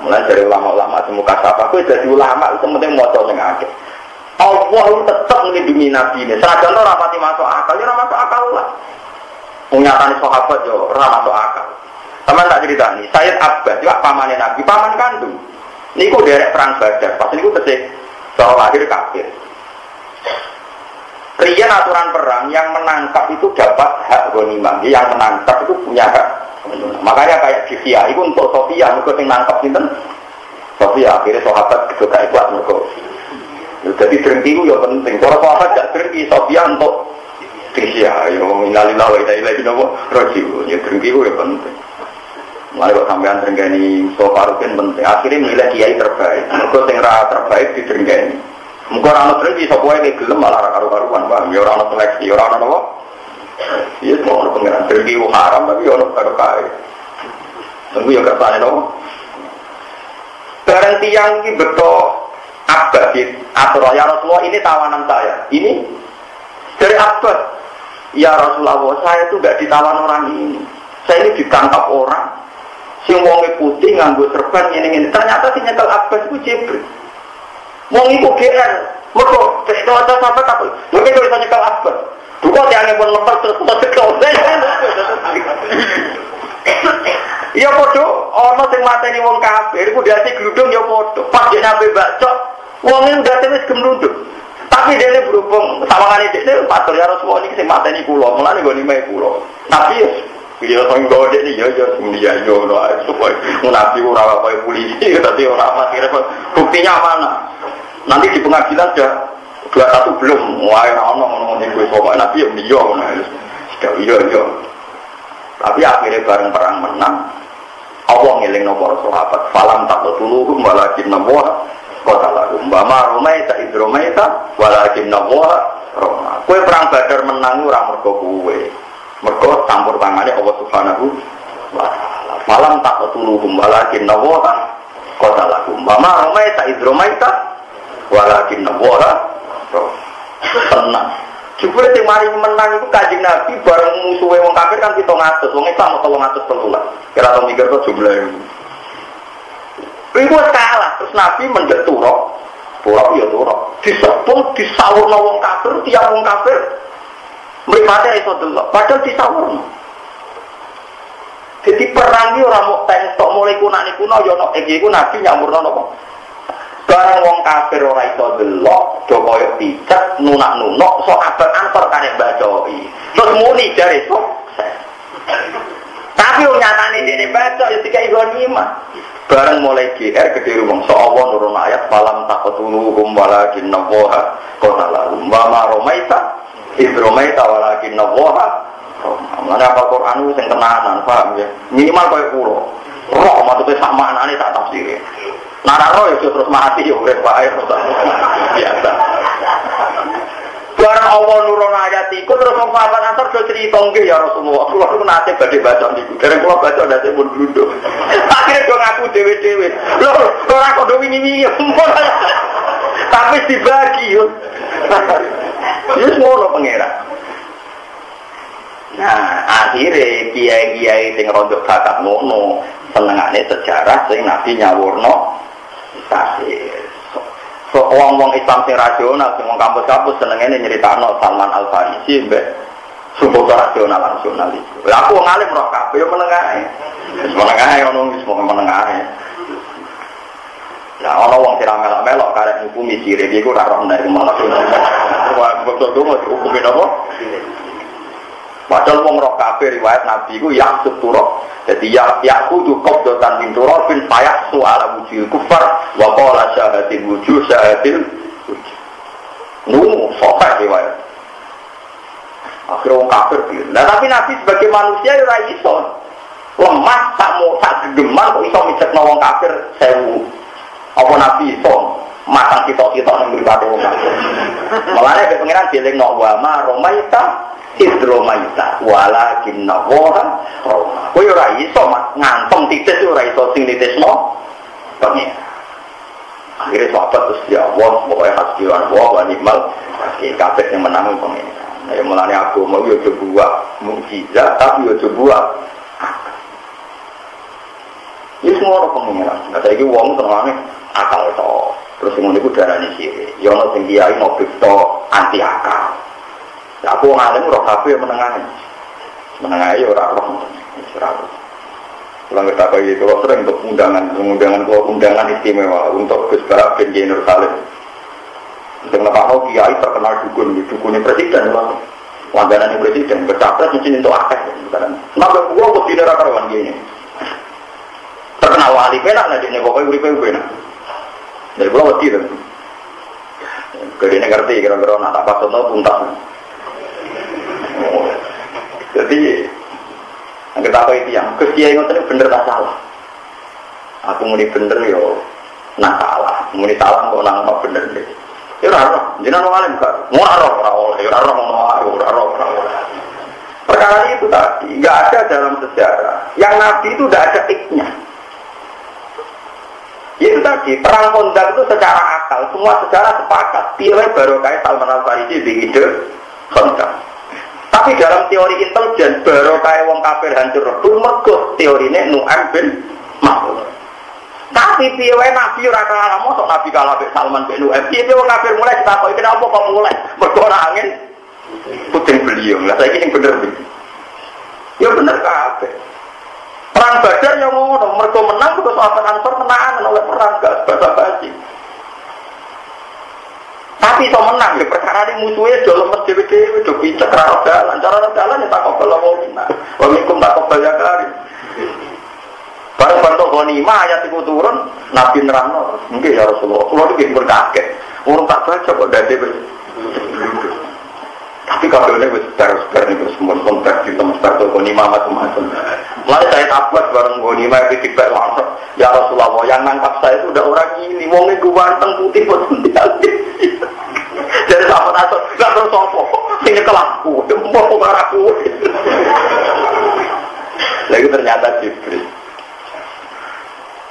Mulai dari ulama-ulama semuka sapa, aku jadi ulama itu penting moco sing akeh. Allah tetap melindungi Nabi ini. Senajan ora pati masuk akal, ya ora masuk akal lah. Nyatane sahabat yo ora masuk akal. Teman tak ceritani, Sayyid Abbas yo pamane Nabi, paman kandung. Niku derek perang Badar, pas niku tesih cara lahir kafir. Riyen aturan perang yang menangkap itu dapat hak ghanimah, yang menangkap itu punya hak. Makanya kayak Sofia, itu untuk Sofia, mereka yang nangkap sinten Sofia, akhirnya sahabat juga kuat mereka. Jadi drengki itu ya penting. Kalau sahabat tidak drengki, Sofia untuk Sofia, ya innalillahi wa inna ilaihi raji'un. Ya drengki itu ya penting. Mulai kok sampean drengkeni Sofarukin penting. Akhirnya milih kiai terbaik. Mereka yang terbaik di drengkeni. Mungkin orang drengki, Sofia ini gelem malah karu-karuan, bang. Ya orang seleksi, orang apa? Iya semua orang pengiran tergi haram tapi orang berkait. Tunggu yang kesannya dong. Barang tiang ini betul Abbas atau ya Rasulullah ini tawanan saya. Ini dari Abbas. Ya Rasulullah, saya itu gak ditawan orang ini. Saya ini ditangkap orang. Sing wonge putih nganggo serban ngene-ngene. Ternyata si nyekel Abbas itu Jibril. Wong iku GR. Mergo nek ada sampe tak. Mungkin kalau bisa nyekel Abbas. Duka tiange pun lepas terus cekel. Ya padha ana sing mateni wong kafir iku diasi gludung ya padha. Pas dek nabe bacok, wong iki udah wis gemlunduk. Tapi dene berhubung sawangane dek patur ya Rasulullah iki sing mateni kula, mulane nggo limahe kula. Tapi ya sing gede iki ya ya ngono ae supaya nabi ora kaya polisi tapi ora mati repot. Buktinya mana? Nanti di pengadilan sudah 21 belum. Wah ono ngono kuwi kok nabi ya iya ngono. Iya. Tapi akhirnya bareng perang menang. Allah ngelingno para sahabat, falam taqtuluhum walakinna Allah qatalahum. Wa ma ramaita id ramaita walakinna Allah rama. Kowe perang Badar menang ora mergo kowe. Mergo campur tangane Allah Subhanahu wa taala. Falam taqtuluhum walakinna Allah qatalahum. Wa ma ramaita id ramaita walakinna Allah rama. Tenang. Jebule sing mari menang iku Kanjeng Nabi bareng musuhe wong kafir kan 700, wong Islam 313. Kira tau mikir kok jumlahe. Iku kalah terus Nabi mendhet turok. Turok ya turok. Disebut disawurna wong kafir, tiap wong kafir mripate iso delok, padahal disawurna. Jadi perang iki ora mok tok mulai kuno ya ono iki iku Nabi nyamurna napa? Barang wong kafir ora iso delok, do koyo picet, nunak-nunuk, sok abad antar karek bacoi. Terus muni jare sok. Tapi wong nyatane dene bacok ya dikai ghanimah. Barang mulai GR gede rumong so Allah nurun ayat falam taqtuluhum walakinna Allah qatalahum. Wa ma ramaita id ramaita walakinna Allah. Mana apa Quran itu sing tenanan, paham ya? Minimal koyo kula. Roh maksudnya sak maknane tak tafsir. Nara roh itu terus mati ya urip wae biasa. Barang Allah nurun ayat iku terus wong sahabat ansor do crita nggih ya Rasulullah. Kula niku nate badhe baca niku. Dereng kula baca nate pun glunduk. Akhire do ngaku dhewe-dhewe. Lho, ora kok do wingi-wingi. Tapi dibagi yo. Wis ngono pangeran. Nah, akhirnya kiai-kiai sing rontok bakat ngono, senengane sejarah sing Nabi nyawurno tasir. So wong-wong Islam sing rasional, sing wong kampus-kampus senengane nyeritakno Salman Al Farisi mbek sumber rasional itu. Lah aku wong alim roh kabeh yo menengahe. Wis menengahe ono wis menengahe. Lah ono wong sing melok-melok karek ngukumi sire iku ora roh nek malah. Wah, betul-betul mau dihukumi apa? Padahal wong roh kabeh riwayat Nabi iku yaksud turok. Jadi yakudu qabdatan min turabin fayahsu ala wujil kufar wa qala syahadil wujuh syahadil wujuh. Sahih riwayat. Akhirnya wong kafir bilang. Nah tapi Nabi sebagai manusia ya ora iso. Lemah tak mau tak gegemar kok iso micetno wong kafir 1000. Apa Nabi iso matang kita-kita ning mripate wong kafir. Mulane nek pengiran dilingno wa ma romaita Idromaita walakinna waha roma. Kowe ora iso ngantem titis ora iso sing nitisno pengen. Akhirnya sahabat terus ya Allah pokoknya hasbiwan wa ni'mal wakil kabeh yang menang pengen. Nah yang mulane aku mau yo coba mukjizat tapi yo coba ini semua orang pengeran. Nah saiki wong senengane akal to. Terus ngono iku darane sire. Ya ono sing kiai ngobik to anti akal. Aku ngalim roh kabeh menengahe. Menengahe ya ora roh. Pulang kita kayak gitu, sering untuk undangan istimewa untuk Gus Barak bin Kiai Nur Salim. Untuk Nepal Kiai terkenal dukunnya presiden, langganan presiden, bercapres mungkin untuk akeh. Kenapa gua kok tidak karuan gini? Terkenal wali penak lah dia pokoknya uripe penak. Dari gua wedi kan. Kedene ngerti kira-kira nak tak pasno tuntas. Jadi kita apa itu yang Kiai ngoten bener tak salah. Aku muni bener yo nak salah, muni salah kok nang bener nek. Ya ora ora, jenengan alim kan. Ora ora. Perkara itu tadi enggak ada dalam sejarah. Yang Nabi itu tidak ada iknya. Itu tadi, perang Khandaq itu secara akal, semua secara sepakat. Pilih baru kayak Salman Al-Farisi di ide Khandaq. Tapi dalam teori intelijen, baru kayak wong kafir hancur itu mergo teorinya Nu'aim bin Mas'ud. Tapi piye Nabi ora kalah mosok Nabi kalah be Salman bin Nu'aim. Piye wong kafir mulai ditakoki kenapa kok mulai? Mergo ora angin puting beliung. Lah saiki sing bener iki. Ya bener kabeh. Perang Badar yang ngono, mergo menang terus sahabat Ansor tenanan oleh perang gak basa-basi. Tapi iso menang ya perkara ini musuhnya jolong dhewe-dhewe do picek ra dalan, cara dalan ya tak kobel wong minna. Wong iku tak kobel ya kari. Bareng bantu ghanimah ayat iku turun, Nabi nerangno, nggih ya Rasulullah, kula iki berkaget. Urung tak baca kok dadi tapi kabelnya wis terus-terus niku semua kontak di tempat ghanimah macam-macam. Mulai saya takut bareng ghanimah iki dibek langsung, ya Rasulullah yang nangkap saya itu udah orang ini, wong iku ganteng putih boten dialih. Jadi sahabat Ansor gak terus sopo, sing kelampu, mau baraku. Lagi ternyata Jibril.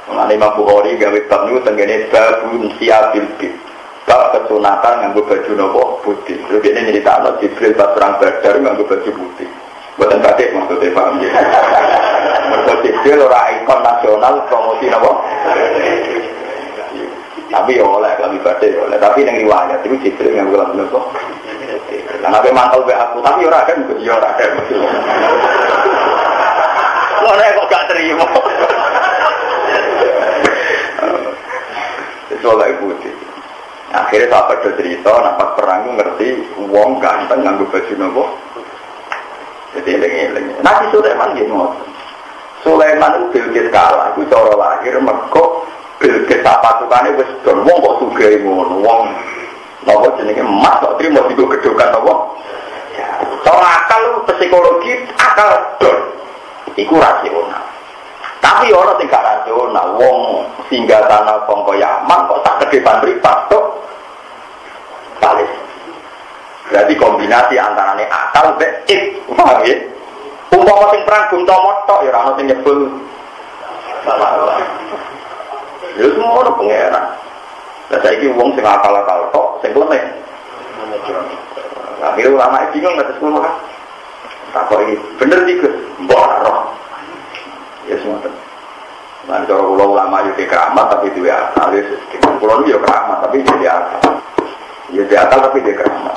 Mengenai Imam Bukhari gawe bab niku tenggene babun siabil bid. Bab kesunatan nganggo baju nopo putih. Lha dene nyritakno Jibril pas perang Badar nganggo baju putih. Boten batik maksudnya paham ya. Mergo Jibril ora ikon nasional promosi nopo. Tapi ya oleh kami batik oleh. Tapi ning riwayat itu Jibril nganggo lampu nopo. Lah nek mantel be aku tapi ora ada ya ora ada. Ora kok gak terima. Soalnya putih. Akhirnya sahabat cerita, nampak perang ngerti, wong ganteng nganggo baju nopo. Jadi lengi-lengi. Nabi Sulaiman dia ngotot. Sulaiman itu Bilqis kalah, itu cara lahir mergo Bilqis pasukannya wis don wong kok sugih ngono, wong nopo jenenge emas kok trimo digo gedokan nopo. Ya, cara akal psikologi akal don. Iku rasional. Tapi orang tidak rasional, wong singgah tanah bangko Yaman kok tak kedepan ripat tuh balik. Berarti kombinasi antara ini akal dan paham ya? Umpama sing perang gunta motok ya orang sing nyebul. Ya semua orang pengeran. Dan saya ini wong sing akal-akal tok, sing lemah. Akhirnya ulama bingung nggak terus ngomong. Tak kok ini bener juga, mbak. Ya semua itu. Nah, cara pulau ulama itu keramat tapi itu ya akal. Pulau itu ya keramat tapi dia akal. Ya dia akal tapi dia keramat.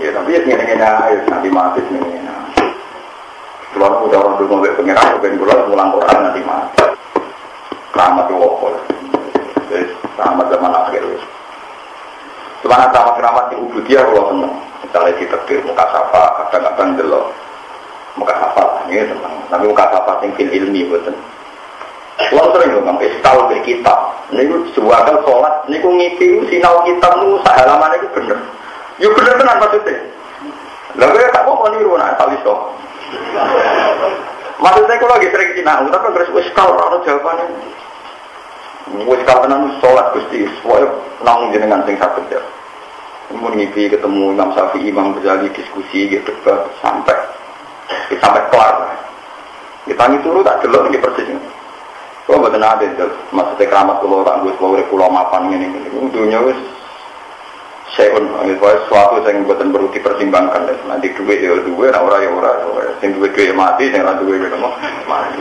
Ya tapi ya segini-gini aja, nanti mati segini-gini. Pulau udah orang dulu ngomong pengeran, bukan pulau pulang Quran nanti mati. Keramat itu wokol. Jadi keramat zaman akhir. Cuma keramat di Ubudiyah kalau senang. Misalnya di tekbir muka sapa, kadang-kadang delok. Muka sapa, ini tentang. Tapi muka sapa yang fil ilmi betul. Kalau sering ngomong iskal ke kitab, ini sebuah kali sholat, ini ngipi sinau kitab nu halaman itu bener. Yo bener tenan maksudnya. Lalu ya tak mau niru nak tali so. Maksudnya kalau lagi sering sinau, tapi terus iskal orang jawabannya. Iskal tenan sholat gusti, soalnya nang jenengan sing sakit ya. Mau ngipi ketemu Imam Syafi'i, Imam Ghazali diskusi gitu sampai kelar. Kita ngituru tak delok ini persisnya. Kalau betul ada itu, maksudnya keramat pulau orang gue pulau mapan ini, dunia wes seun, itu suatu yang betul perlu dipertimbangkan. Nanti duit ya duit, orang ya orang, yang duit mati, yang orang duit gitu mati.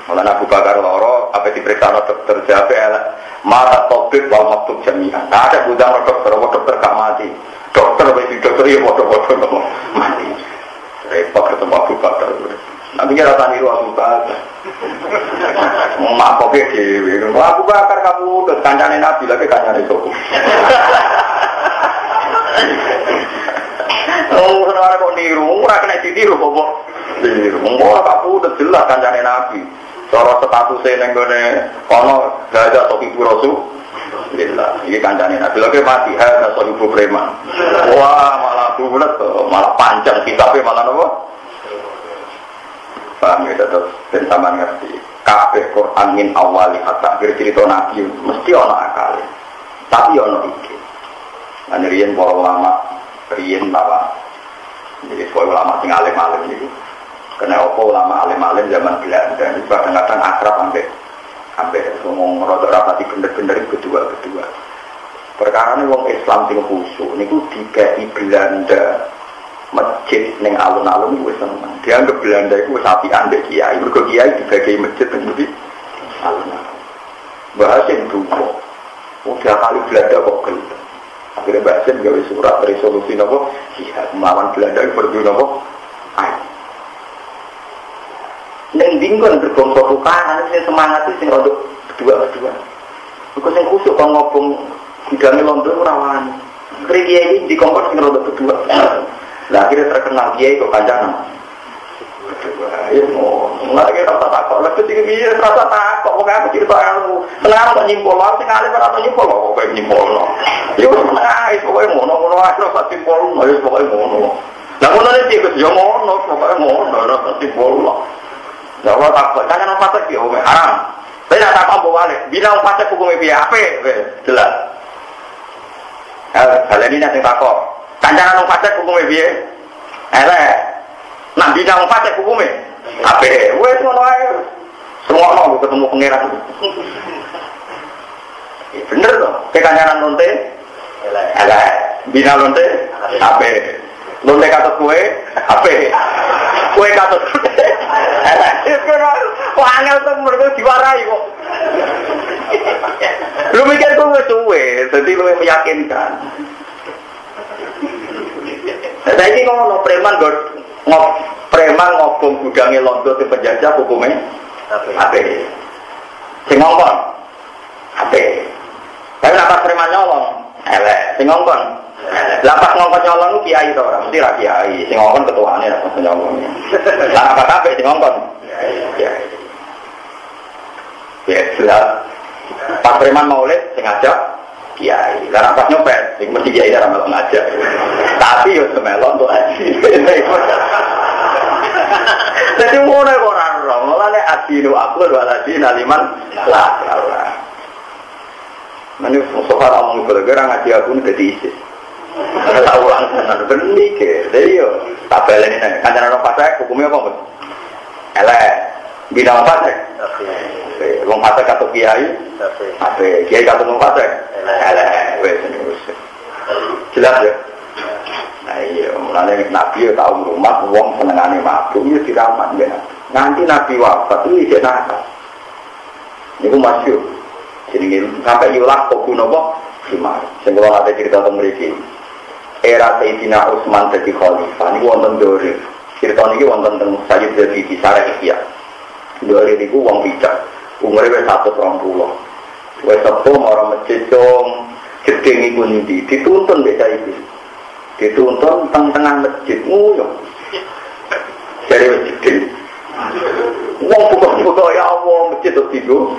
Malah Abu Bakar loro, apa diperiksa dokter jawab, mata topik bahwa maktub jaminan. Ada budang dokter gak mati, dokter ya bodoh mati. Repot ketemu Abu Bakar. Nanti kira tani ruang Bakar. Mak kopi dewi. Abu Bakar kamu udah kancane Nabi lagi kancane Sopo. Oh, orang kok niru, orang kena ditiru kok. Niru. Oh, kamu udah jelas kancane Nabi. Cara statusnya nenggone kono gada Sofi Rasul. Alhamdulillah, ini kancane Nabi lagi mati ada Sofi preman. Wah, malah bulat, malah panjang kitabnya malah nopo. Paham ya, terus dan sama ngerti kabeh Quran min awali hatta akhir cerita Nabi mesti ono akal tapi ono iki lan riyen para ulama riyen bawa jadi para ulama sing alim-alim niku kena apa ulama alim-alim zaman Belanda kadang-kadang akrab ambek ngomong rada rapati bener-bener kedua. Perkara ini wong Islam sing khusyuk niku dikai Belanda masjid ning alun-alun wis seneng. Dianggap Belanda iku wis apian mbek kiai. Mergo kiai dibagi masjid teng ndi alun-alun. Bahasin dulu. Udah kali Belanda kok gelem. Akhirnya bahasin gawe surat resolusi napa jihad melawan Belanda berdua napa. Neng dinggon bergongso tukaran sing semangat sing rada kedua. Iku sing khusyuk kok ngobong bidangnya London rawan. Kiai ini di kompor sing rada kedua. Lah akhirnya terkenal kiai kok kancanan. Ya mau lagi rasa takut. Lah ketika dia rasa takut kok aku cerita ilmu. Senang kok nyimpul, sing alim ora nyimpul kok kowe nyimpulno. Ya seneng pokoke ngono ae rasa nyimpul, ya pokoke ngono. Lah ngono iki kok yo ngono, pokoke ngono rasa nyimpul. Lah ora takut kancanan fasik yo haram. Saya nak takut balik. Bila fasik hukumnya piye? Apik, jelas. Kalian ini nanti takut. Kancanan orang fasik hukumnya biye, nak bina orang fasik hukumnya, apa? Wes ngono ae, semua orang ketemu pangeran. Bener dong, kancanan lonte, bina lonte, apa? Lonte kata kue, apa? Kue kata lonte, angel tuh mereka diwarai kok. Lu mikir kok suwe, jadi lu meyakinkan. Saya ini ngomong preman ngobong gudangnya Londo di penjajah hukumnya apa? Sing ngongkon apa? Tapi lapas preman nyolong, sing ngongkon. Lapas ngongkon nyolong itu kiai tau orang, mesti ra kiai. Sing ngongkon ketuaannya lapas nyolongnya. Lapas apa sing ngongkon? Kiai. Ya jelas. Pas preman maulid sing ngajak kiai. Lah pas nyopet sing mesti kiai ora melok ngajak. Tapi yo semelok untuk aji. Jadi ngono kok ora ora. Mulane adinu aku ora adina liman la Allah. Mane sofa omong gara-gara ngaji aku dadi isis. Ora ulang tenan ben mikir. Dadi yo tak baleni nek kancanan pasek hukumnya apa, Mas? Elek. Bina pasek. Wong pasek atau kiai? Ape kiai kata wong pasek? Elek wis jelas ya. Nah iya, mulane Nabi ya tau rumah wong senengane mabuk ya diramat ya. Nganti Nabi wafat itu isih nakal. Niku masyhur. Jenenge sampai yulah kok kuno apa? Gimana? Sing kula ate cerita teng mriki. Era Sayyidina Utsman dadi khalifah niku wonten dore. Cerita niki wonten teng Sayyid Zaidi di Sarakia. Dore niku wong picak. Umure wis 120. Wis sepuh ora masjid dong. Gedeng iku ndi dituntun mbek saiki. Dituntun tengah masjid nguyuh. Dari masjid. Wong buka ya Allah masjid kok tigo.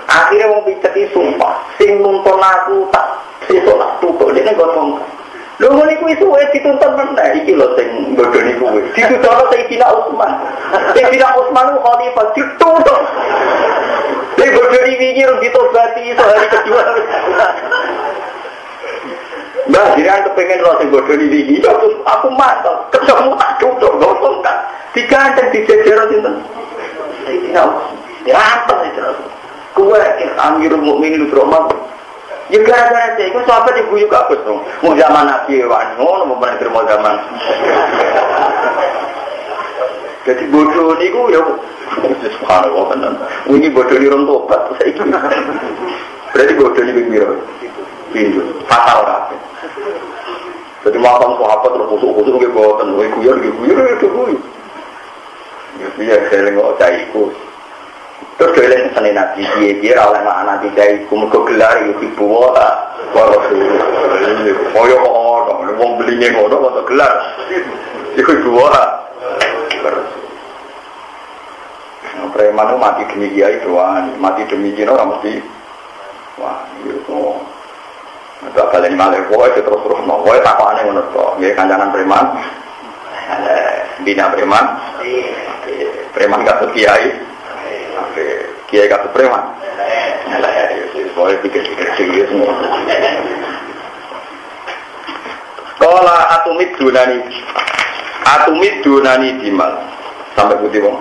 Akhirnya wong picek iki sumpah, sing nuntun aku tak sesuk tak tutuk dene gotong. Lho ngene iku suwe dituntun meneh iki lho sing bodoni kuwe. Dituntun Sayyidina Utsman. Sayyidina Utsman ku khalifah dituntun. Lha bodoni iki rung ditobati iso hari kedua. Mbah jiran kepengen roh sing bodoni iki. Aku mantap, ketemu tak tutuk gotong kan. Diganteng dijejer sinten. Sayyidina Utsman. Diranteng itu. Kuwe Amirul Mukminin Ibrahim. Ya gara-gara saya, itu sahabat diguyu kabut dong. Mau zaman Nabi Wani, mau terima zaman. Jadi bodoh ni ku ya, subhanallah benar. Ini bodoh ni orang tobat, saya ikut. Berarti bodoh ni bingung, bingung, fatal kan? Jadi makan sahabat terpusuk-pusuk ke bawah tanah, guyur. Ya saya lengok saya ikut. Terus dolen sene Nabi dia oleh anak tiga iku mergo gelar iku dibuwa ta koyo ono wong beline ngono kok gelar iku dibuwa preman mati demi kiai doang mati demi jino ora mesti wah itu ada kalian malah kowe terus kowe takane ngono to nggih kancanan preman bina preman gak kiai kiai kata preman, boleh pikir-pikir serius semua. Kalau atumid dunani dimal sampai putih bang.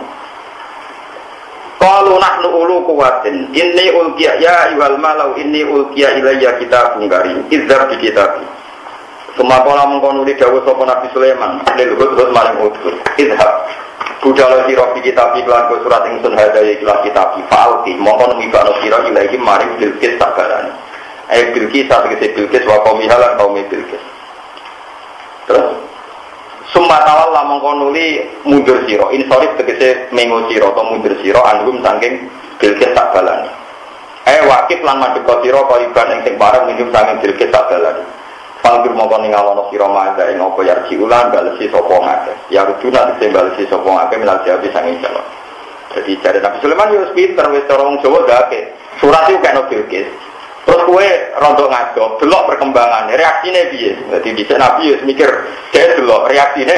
Kalau Qalu nahnu ulu quwwatin inni ulqiya ya ayyuhal malau inni ulqiya ilayya kitabun karim idzab bi kitabi. Sumaqala mengkono li dawuh sapa Nabi Sulaiman lil hudhud maring hudhud idhab budal sira bi kitab iklan surat ingsun hadaya ikhlas kitab fa'alqi mongko ngibakno sira ilahi maring Bilqis sabarane. Bilqis sagese Bilqis wa qaumi halan qaumi Bilqis. Terus summa tawalla mongko nuli mundur sira insorif tegese mengo sira atau mundur sira anggum saking Bilqis sabarane. Wakif lan madhep sira kaliban ing sing bareng minum saking Bilqis sabarane. Panggil mongko ningalono sira maga ing apa yarji ulan balesi sapa ngake. Ya rujuna dise balesi sapa ngake minal jawabi sanging jawab. Jadi jare Nabi Sulaiman yo pinter wis cara wong Jawa gake. Surat iku kena Bilqis. Terus kowe rondo ngajo, delok perkembangannya, reaksine piye? Dadi bisa Nabi wis mikir, dhek delok reaksine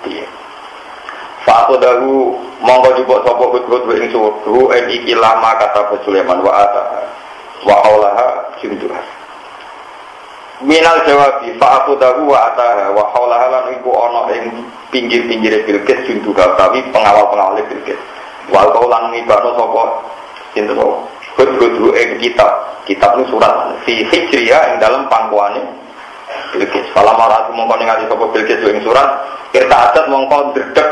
piye. Fa'adahu mongko jupuk sapa hudhud ing suhu iki lama kata Sulaiman wa ata wa qaulaha jumduha. Minal jawabi fa'akudahu wa ataha wa hawlaha lan iku ana ing pinggir-pinggire Bilqis junduha utawi pengawal-pengawale Bilqis. Wa kaulan ngibano sapa sinten hudhud ing kitab nu surat fi hijriyah ing dalam pangkuane Bilqis. Fala maratu mongko ningali sapa Bilqis ing surat kita adat mongko ndredeg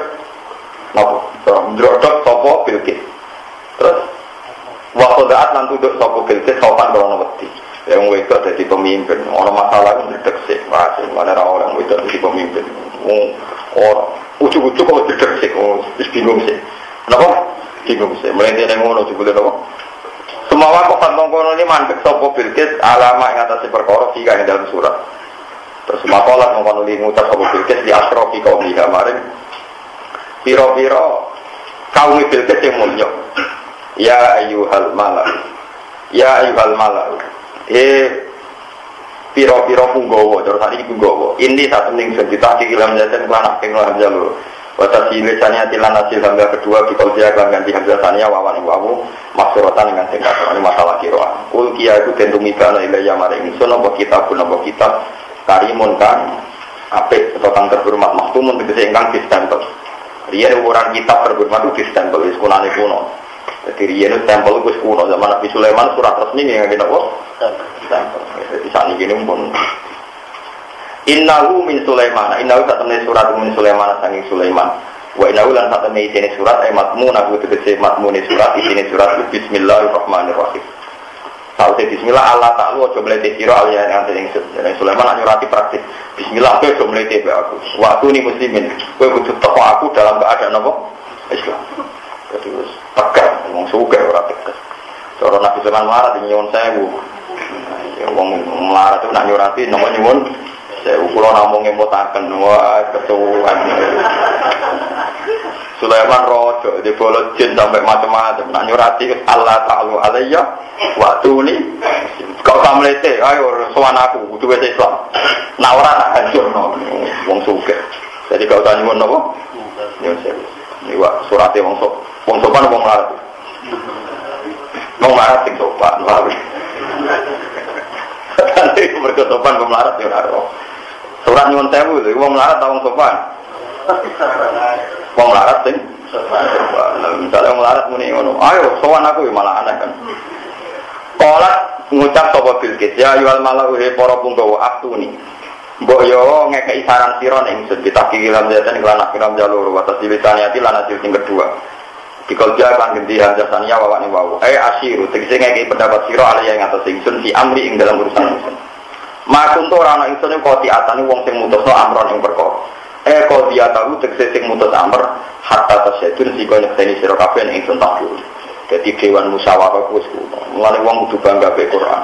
napa ndrodok sapa Bilqis. Terus wa qadaat lan tunduk sapa Bilqis sopan krana wedi. Yang wedok jadi pemimpin, orang masalah itu terdeksik, masih mana orang wedok jadi pemimpin, orang ujuk-ujuk kalau terdeksik, bingung sih, kenapa? Bingung sih, mulai dari ngono juga deh, semua waktu kantong kono ini mandek sopo Bilqis alama yang atas perkara tiga yang dalam surat, terus semua kolat mengkono ngucap sopo Bilqis di asrofi kaum liha maring, piro-piro kaum Bilqis yang mulia, ya ayyuhal malak. Piro-piro punggawa, terus tadi punggawa. Ini satu ning ditaki ilam jajan kelan aking lan jalur. Wata silisane atilan hasil hamzah kedua dikol dia kelan ganti hamzah sania wawan wawu maksuratan dengan singkat ini masalah kiroan. Kul kia itu tentu mibana ilayya maring ingsun apa kitab karimun kan apik atau kang terhormat maktumun tegese ingkang distempel. Riyen ukuran kitab terhormat itu distempel wis kunane kuno. Jadi riyen stempel wis kuno zaman Nabi Sulaiman surat resmi yang kita kok stempel. Jadi saat ini pun Innahu min Sulaiman. Innahu tak temui surat min Sulaiman sanging Sulaiman. Wa innahu lan tak temui isine surat matmun aku tegese matmune surat isine surat Bismillahirrahmanirrahim. Saute bismillah Allah ta'ala aja mlete sira aliyan yang ing Sulaiman nyurati praktis. Bismillah kowe aja mlete be aku. Waktu ni muslimin. Kowe kudu teko aku dalam keadaan apa? Islam. Jadi wis tegas wong sugih ora tegas. Cara Nabi Sulaiman marah di nyuwun sewu. Ya wong marah itu nak nyurati nomor nyuwun sewu kula namung ngemutaken wah ketuan. Sulaiman rojo di bolot jin sampai macam-macam nak nyurati Allah ta'ala alayya waktu ini kau samlete ayo sowan aku kudu wis Islam. Nak ora tak hancurno wong sugih. Jadi kau tanya nyuwun napa? Nyuwun sewu. Ini wak surate wong sopan wong larat. Wong larat sing sopan wae. Nanti mergo sopan wong larat yo ora. Surat nyuwun sewu lho wong larat ta wong sopan. Wong larat sing sopan. Misalnya wong larat muni ngono, ayo sowan aku malah aneh kan. Qolat ngucap sapa Bilqis ya ayyuhal malau he para punggawa aktuni. Mbok yo ngekeki saran sira ning ditaki ilam jatan iklan akhiram jalur wa tasilisaniyati lan hasil sing kedua. Dikolja kan ganti hamzahnya wawani wawu. Asyiru tegese ngekeki pendapat sira ala yang atas ingsun si amri ing dalam urusan ingsun. Makun to ora ana ingsun kok diatani wong sing mutusno amron ing perkara. Kok diataku tegese sing mutus amr hatta tasyadun sika nyekseni sira kabeh ing ingsun takdir. Dadi dewan musyawarah kuwi kuwi. Mulane wong kudu bangga be Quran.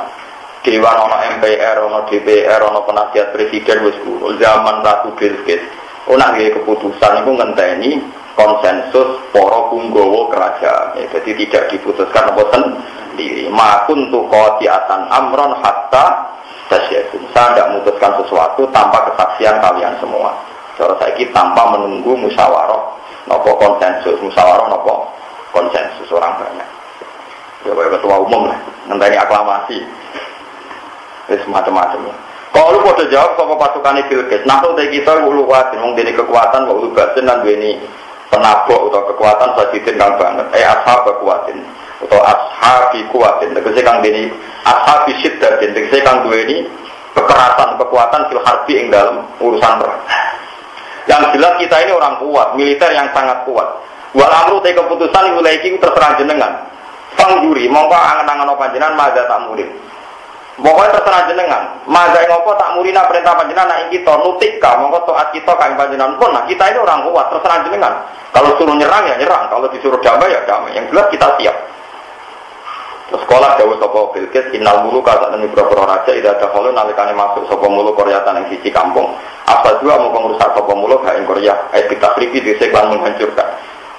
Dewan ana MPR, ana DPR, ana penasihat presiden wis kuwi. Zaman Ratu Bilqis ana nggih keputusan iku ngenteni konsensus para punggawa kerajaan. Jadi tidak diputuskan apa sendiri. Ma kuntu qati'atan amron hatta tasyadun. Saya tidak memutuskan sesuatu tanpa kesaksian kalian semua. Cara saiki tanpa menunggu musyawarah napa konsensus, musyawarah napa konsensus orang banyak. Ya kayak ketua umum lah, ngenteni aklamasi. Wis macam-macam. Kalau lu pada jawab sama pasukan Bilqis, nah kalau kita ulu kuatin, wong dene kekuatan, wong batin lan duweni penabok atau kekuatan sajidin kang banget. Ashab kekuatin atau ashabi kuatin. Tegese kang dene ashabi syiddatin. Tegese kang duweni kekerasan kekuatan fil harbi ing dalam urusan perang. Yang jelas kita ini orang kuat, militer yang sangat kuat. Wal amru te keputusan mulai iki terserah jenengan. Pangjuri mongko angen-angen panjenengan maza tak murid. Pokoknya terserah jenengan. Maza ngopo tak murina perintah panjenengan nek kita nutika mongko taat kita kang panjenengan pun. Nah, kita ini orang kuat, terserah jenengan. Kalau suruh nyerang ya nyerang, kalau disuruh damai ya damai. Yang jelas kita siap. Terus sekolah dawuh sapa Bilqis innal muluka sakniki boro-boro raja ida dakhalu nalikane masuk sapa muluk Koryatan ing siji kampung. Apa dua mau ngrusak sapa muluk ha ing Korea. Ditakriki dhisik lan menghancurkan.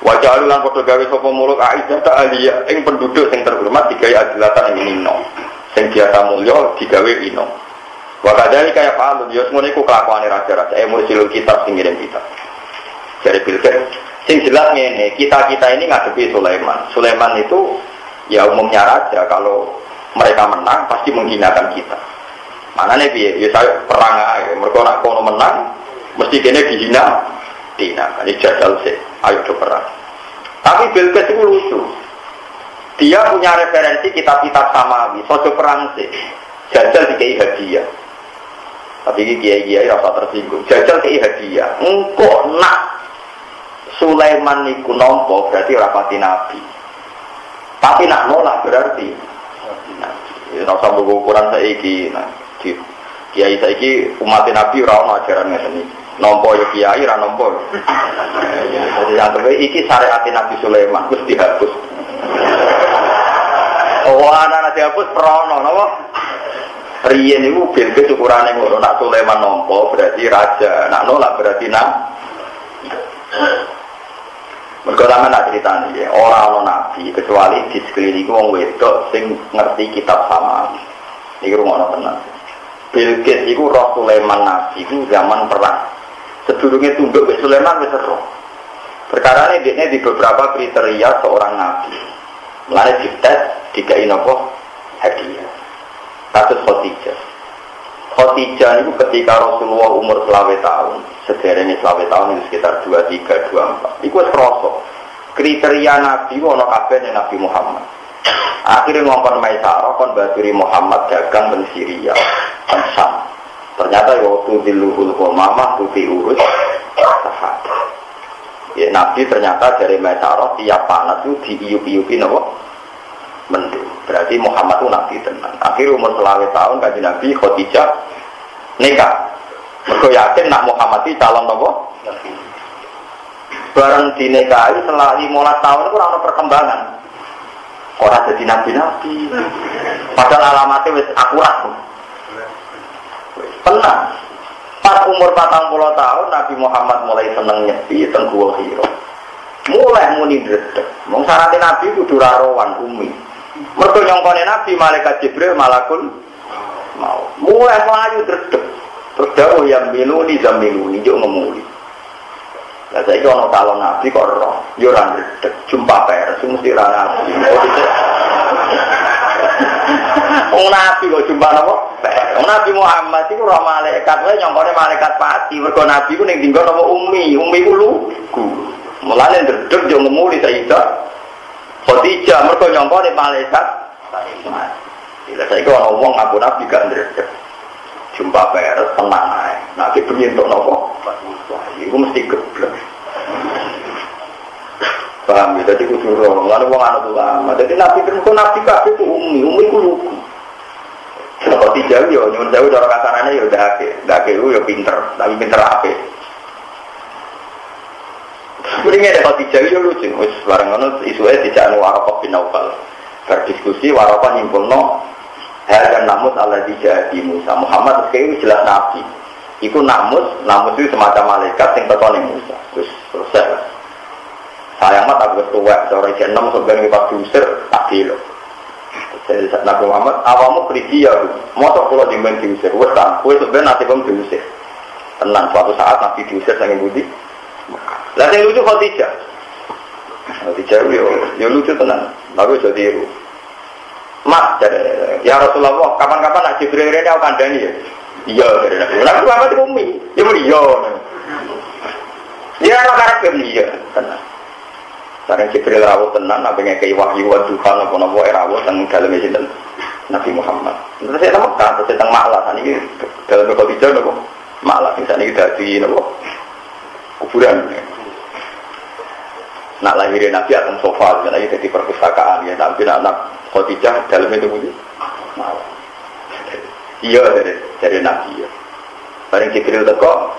Wajah alulan padha gawe sapa muluk Aisyah ta aliyah ing penduduk sing terhormat digawe adilatan ing ino. Sing biasa mulya digawe ino. Wa kadali kaya palun yo ngono iku kelakuane raja-raja mursilul kitab sing ngirim kitab. Jadi Bilqis sing jelas ngene, kita ini ngadepi Sulaiman. Sulaiman itu ya umumnya raja, kalau mereka menang pasti menghinakan kita. Manane piye? Ya saya perang ae. Mergo nek kono menang mesti kene dihina. Ini jajal sih, ayo do perang. Tapi Bilqis itu lucu. Dia punya referensi kitab-kitab Samawi, sojo perang sih. Jajal dikei hadiah. Tapi ini kiai-kiai rasa tersinggung. Jajal dikei hadiah. Engko nak Sulaiman niku nampa berarti rapati nabi. Tapi nak nolak berarti nabi. Ora usah ukuran saiki. Nah, kiai saiki umat nabi ora ono ajaran ngene iki. Nampa ya kiai ra nampa. Jadi yang terbaik iki syariat Nabi Sulaiman wis dihapus. Oh, anak dihapus prono napa? Riyen niku Bilqis ukurane ngono, nak Sulaiman nampa berarti raja, nak nolak berarti mergo sampeyan nak critani ya, ora ana nabi kecuali di sekeliling wong wedok sing ngerti kitab Samawi. Iki rumono tenan. Bilqis iku roh Sulaiman nabi iku zaman perang. Sedurunge tunduk wis Sulaiman wis roh. Perkara ini di beberapa kriteria seorang nabi. Mulane dites dikai napa hadiah. Kasus Khadijah. Khadijah itu ketika Rasulullah umur 20 tahun, sederenge 20 tahun itu sekitar 23, 24. Iku wis krasa. Kriteria nabi ono kabeh ning Nabi Muhammad. Akhirnya ngomong Maisarah kon baturi Muhammad dagang ben Syria, ben Syam. Ternyata waktu diluhul qomamah tuti urus sahabat. Ya nabi ternyata dari Maisarah tiap panas itu diiup-iupi napa? Mendung. Berarti Muhammad itu nabi tenan. Akhir umur 20 tahun kanjeng Nabi Khadijah nikah. Mergo yakin nak Muhammad iki calon napa? Nabi. Bareng dinikahi setelah 15 tahun itu ora ono perkembangan. Ora dadi nabi-nabi. Padahal alamatnya wis akurat. Tenang. Pas umur 40 tahun Nabi Muhammad mulai seneng nyepi teng Gua Hira. Mulai muni dredeg. Mung syaratnya Nabi kudu rawan umi. Mergo nyongkone Nabi malaikat Jibril malakul mau. Mulai mlayu dredeg. Terus dawuh yang minuni zamiluni yo ngemuli. Lah saiki ana calon Nabi kok ora yo ora dredeg jumpa pers mesti ra Nabi. Wong Nabi kok jumpa napa? Nabi Muhammad itu ora malaikat, wae nyongkone malaikat pati. Mergo Nabi ku ning dinggon apa umi ku lugu. Mulane ndredeg yo ngemuli Sayyidah Khadijah mergo nyongkone malaikat pati. Bila saiki ana wong ngaku Nabi gak ndredeg. Jumpa peres tenang ae. Nabi bengi entuk napa? Wah, iku mesti geblek. Paham ya, jadi kudu roh. Lalu wong ana ulama. Jadi Nabi kabeh itu umi ku lugu. Kalau tidak yo nyuwun sewu cara kasarane yo ndake yo pinter, tapi pinter apik. Mendinge kalau tidak yo lucu, wis bareng ngono isuke dijak Waraqah bin Naufal. Berdiskusi Waraqah nyimpulno hal dan namus Allah dijadi Musa. Muhammad itu jelas nabi. Iku namus itu semacam malaikat sing teko ning Musa. Wis selesai. Sayang mat aku wis tuwek, cara iki 6 sampeyan pas diusir tak dilo. Jadi Nabi Muhammad, awamu kriji ya, motor pulau dimen diusir, wes kan, wes sebenarnya nanti kamu diusir. Tenang, suatu saat Nabi diusir sangat budi. Lalu yang lucu Khadijah, ya lucu tenang, tapi jadi tiru. Mas, ya Rasulullah, kapan-kapan nak Jibril ini aku kandani ya? Iya, Nabi Muhammad itu umi, ya beliau. Ya ora karep iya tenan. Sareng Jibril rawuh tenan apa ngekei wahyu wa Tuhan apa-apa rawuh teng daleme sinten Nabi Muhammad. Terus saya Mekah terus teng Ma'lah saniki dalam Khadijah napa Ma'lah sing saniki dadi napa kuburan. Nak lahirin Nabi akan sofa lagi jadi perpustakaan ya tapi anak Khadijah dalamnya itu bunyi Ma'lah. Iya dari Nabi ya. Bareng Jibril teko.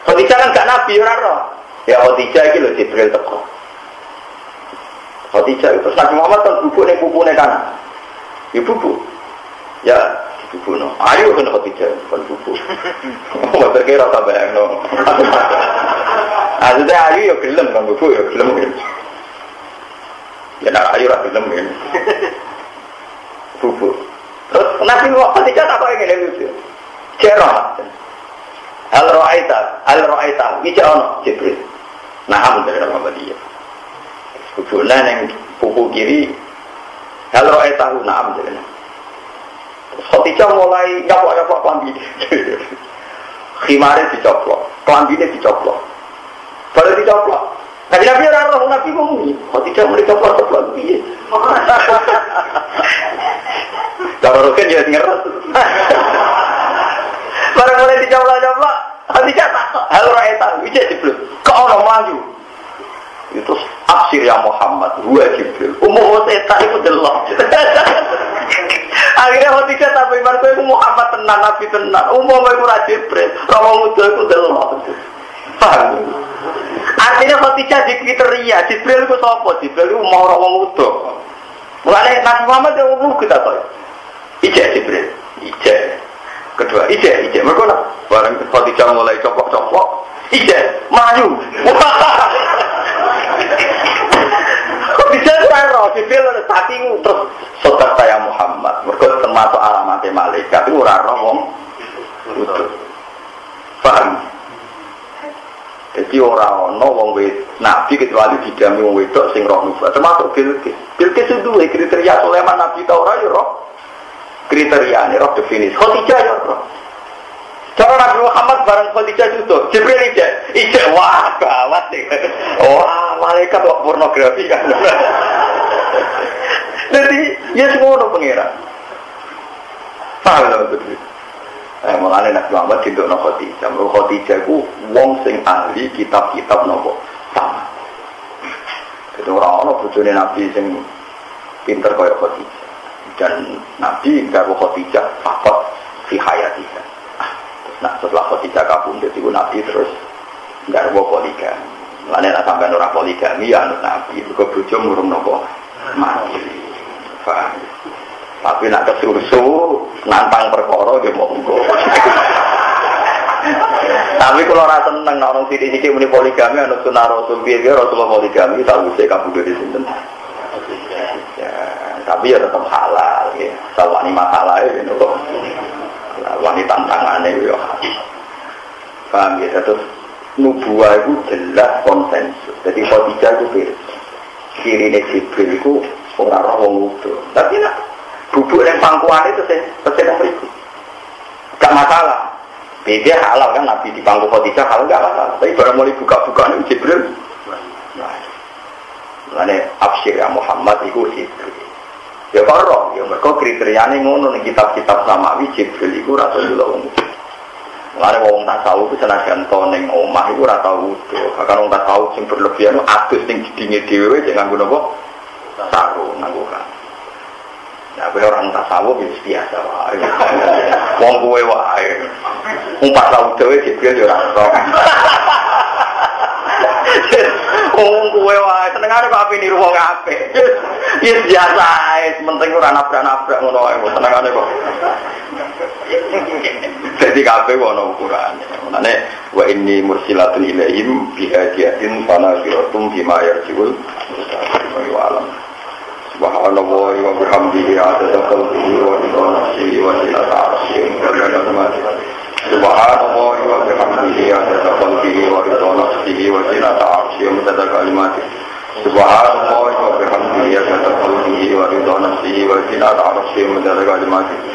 Khadijah kan gak Nabi ora roh. Ya Khadijah iki lho Jibril teko. Khadijah itu Nabi Muhammad kan bubuk-bubuknya kanan. Ya bubuk. Ya bubuk no. Ayo kan Khadijah kan bubuk. Mau terkira tak bayang no. Maksudnya ayo ya gelem kan bubuk ya gelem. Ya nak ayo lah gelem kan. Bubuk. Terus Nabi Muhammad Khadijah apa yang lucu? Cerah. Hal ro'aita. Ija ono Jibril. Naham dari Muhammadiyah. Bubuknya yang pupu kiri. Hal ro'aita naham dari Khadijah mulai nyaplok kelambi. Khimare dicoplok, kelambine dicoplok. Baru dicoplok. Nabi ora roh Nabi ngomong. Khadijah mulai coplok piye? Kalau roken ya ngeres. Baru mulai dicoplok. Khadijah takut. Hal ro'aita ija Jibril. Kok ono maju? Itu absir ya Muhammad, gua Jibril. Umum setan itu delok. Akhirnya Khadijah tak iman kowe iku Muhammad tenan, Nabi tenan. Umum iku ora Jibril, romo muda iku delok. Paham? Artinya Khadijah di kriteria Jibril iku sapa? Jibril iku mau romo muda. Mulane Nabi Muhammad yo umum kita to. Ija Jibril, ija. Kedua ija. Mergo bareng Khadijah mulai copok-copok, ija maju. Bisa roh Jibril tapi terus sobat saya Muhammad mereka termasuk alamat malaikat itu ora roh wong utuh paham jadi ora ono wong nabi kecuali didami wong wedok sing roh nubuat termasuk Bilqis itu duwe kriteria Sulaiman nabi ta ora ya roh kriteriane roh definisi Khadijah ya roh cara Nabi Muhammad bareng Khadijah itu Jibril ija wah gawat nih wah malaikat kok pornografi kan jadi ya semua orang pengira paham betul mulanya Nabi Muhammad itu Khadijah Khadijah itu wong sing ahli kitab-kitab nopo sama itu orang-orang bujone Nabi sing pinter kaya Khadijah dan Nabi karo Khadijah fakot fi hayatihah. Nah setelah Khadijah kabundut itu Nabi terus nggak ada poligami. Lainnya nak sampai orang poligami ya anut Nabi. Itu bojo murung nopo mati. Tapi nak kesusu nantang perkara dia mau nggo. Tapi kalau rasa seneng orang sidik-sidik muni poligami anut sunah Rasul biar Rasulullah poligami tahu saya kabundut di sini. Ya, tapi ya tetap halal ya. Sawani masalah ya nopo. Wanita tantangannya itu paham ya, terus nubuah itu jelas konsensus jadi Khadijah itu kiri Jibril itu orang-orang itu tapi nak bubuk yang pangkuan itu saya berikut gak masalah beda halal kan Nabi di pangku Khadijah halal gak masalah tapi baru mulai buka-bukaan itu Jibril nah absir ya Muhammad itu Jibril ya karo, ya mereka kriterianya ngono nih kitab-kitab samawi Jibril itu Rasulullah umum. Mulane wong tasawuf itu senajan to ning omah iku ora tau wudu. Kakang wong tasawuf sing berlebihan adus ning didinge dhewe jangan nganggo napa? Sarung nganggo kan. Ya kowe orang tasawuf wis biasa wae. Wong kowe wae. Wong tasawuf dhewe Jibril ya ora tau. Wong kowe wae senengane kok ape niru wong apik. Ya biasa ae, penting ora nabrak-nabrak ngono wae, senengane kok. Jadi kabeh ono ukurane. Menane wa inni mursilatun ilaihim bi hadiyatin fanaziratum bima yarjiul wa alam. Subhanallah wa bihamdihi adada khalqihi wa nafsihi wa zinata arsyihi wa adada Subhanallah wa bihamdihi adada khalqihi wa nafsihi wa zinata arsyihi wa adada kalimatihi. Subhanallah wa bihamdihi adada khalqihi wa nafsihi wa zinata arsyihi wa adada kalimatihi.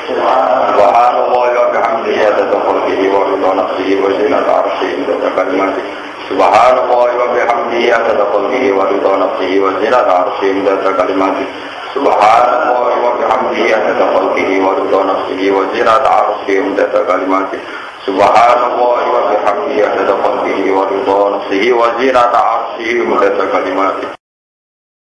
Subhanallah wa bihamdihi adada khalqihi wa nafsihi wa zinata arsyihi wa adada kalimatihi. Subhanallah wa bihamdihi adada khalqihi wa ridha nafsihi wa zinata arsyihi midada kalimatihi. Subhanallah wa bihamdihi adada khalqihi wa ridha nafsihi wa zinata arsyihi midada kalimatihi. Subhanallah wa bihamdihi adada khalqihi wa ridha nafsihi wa zinata arsyihi midada kalimatihi.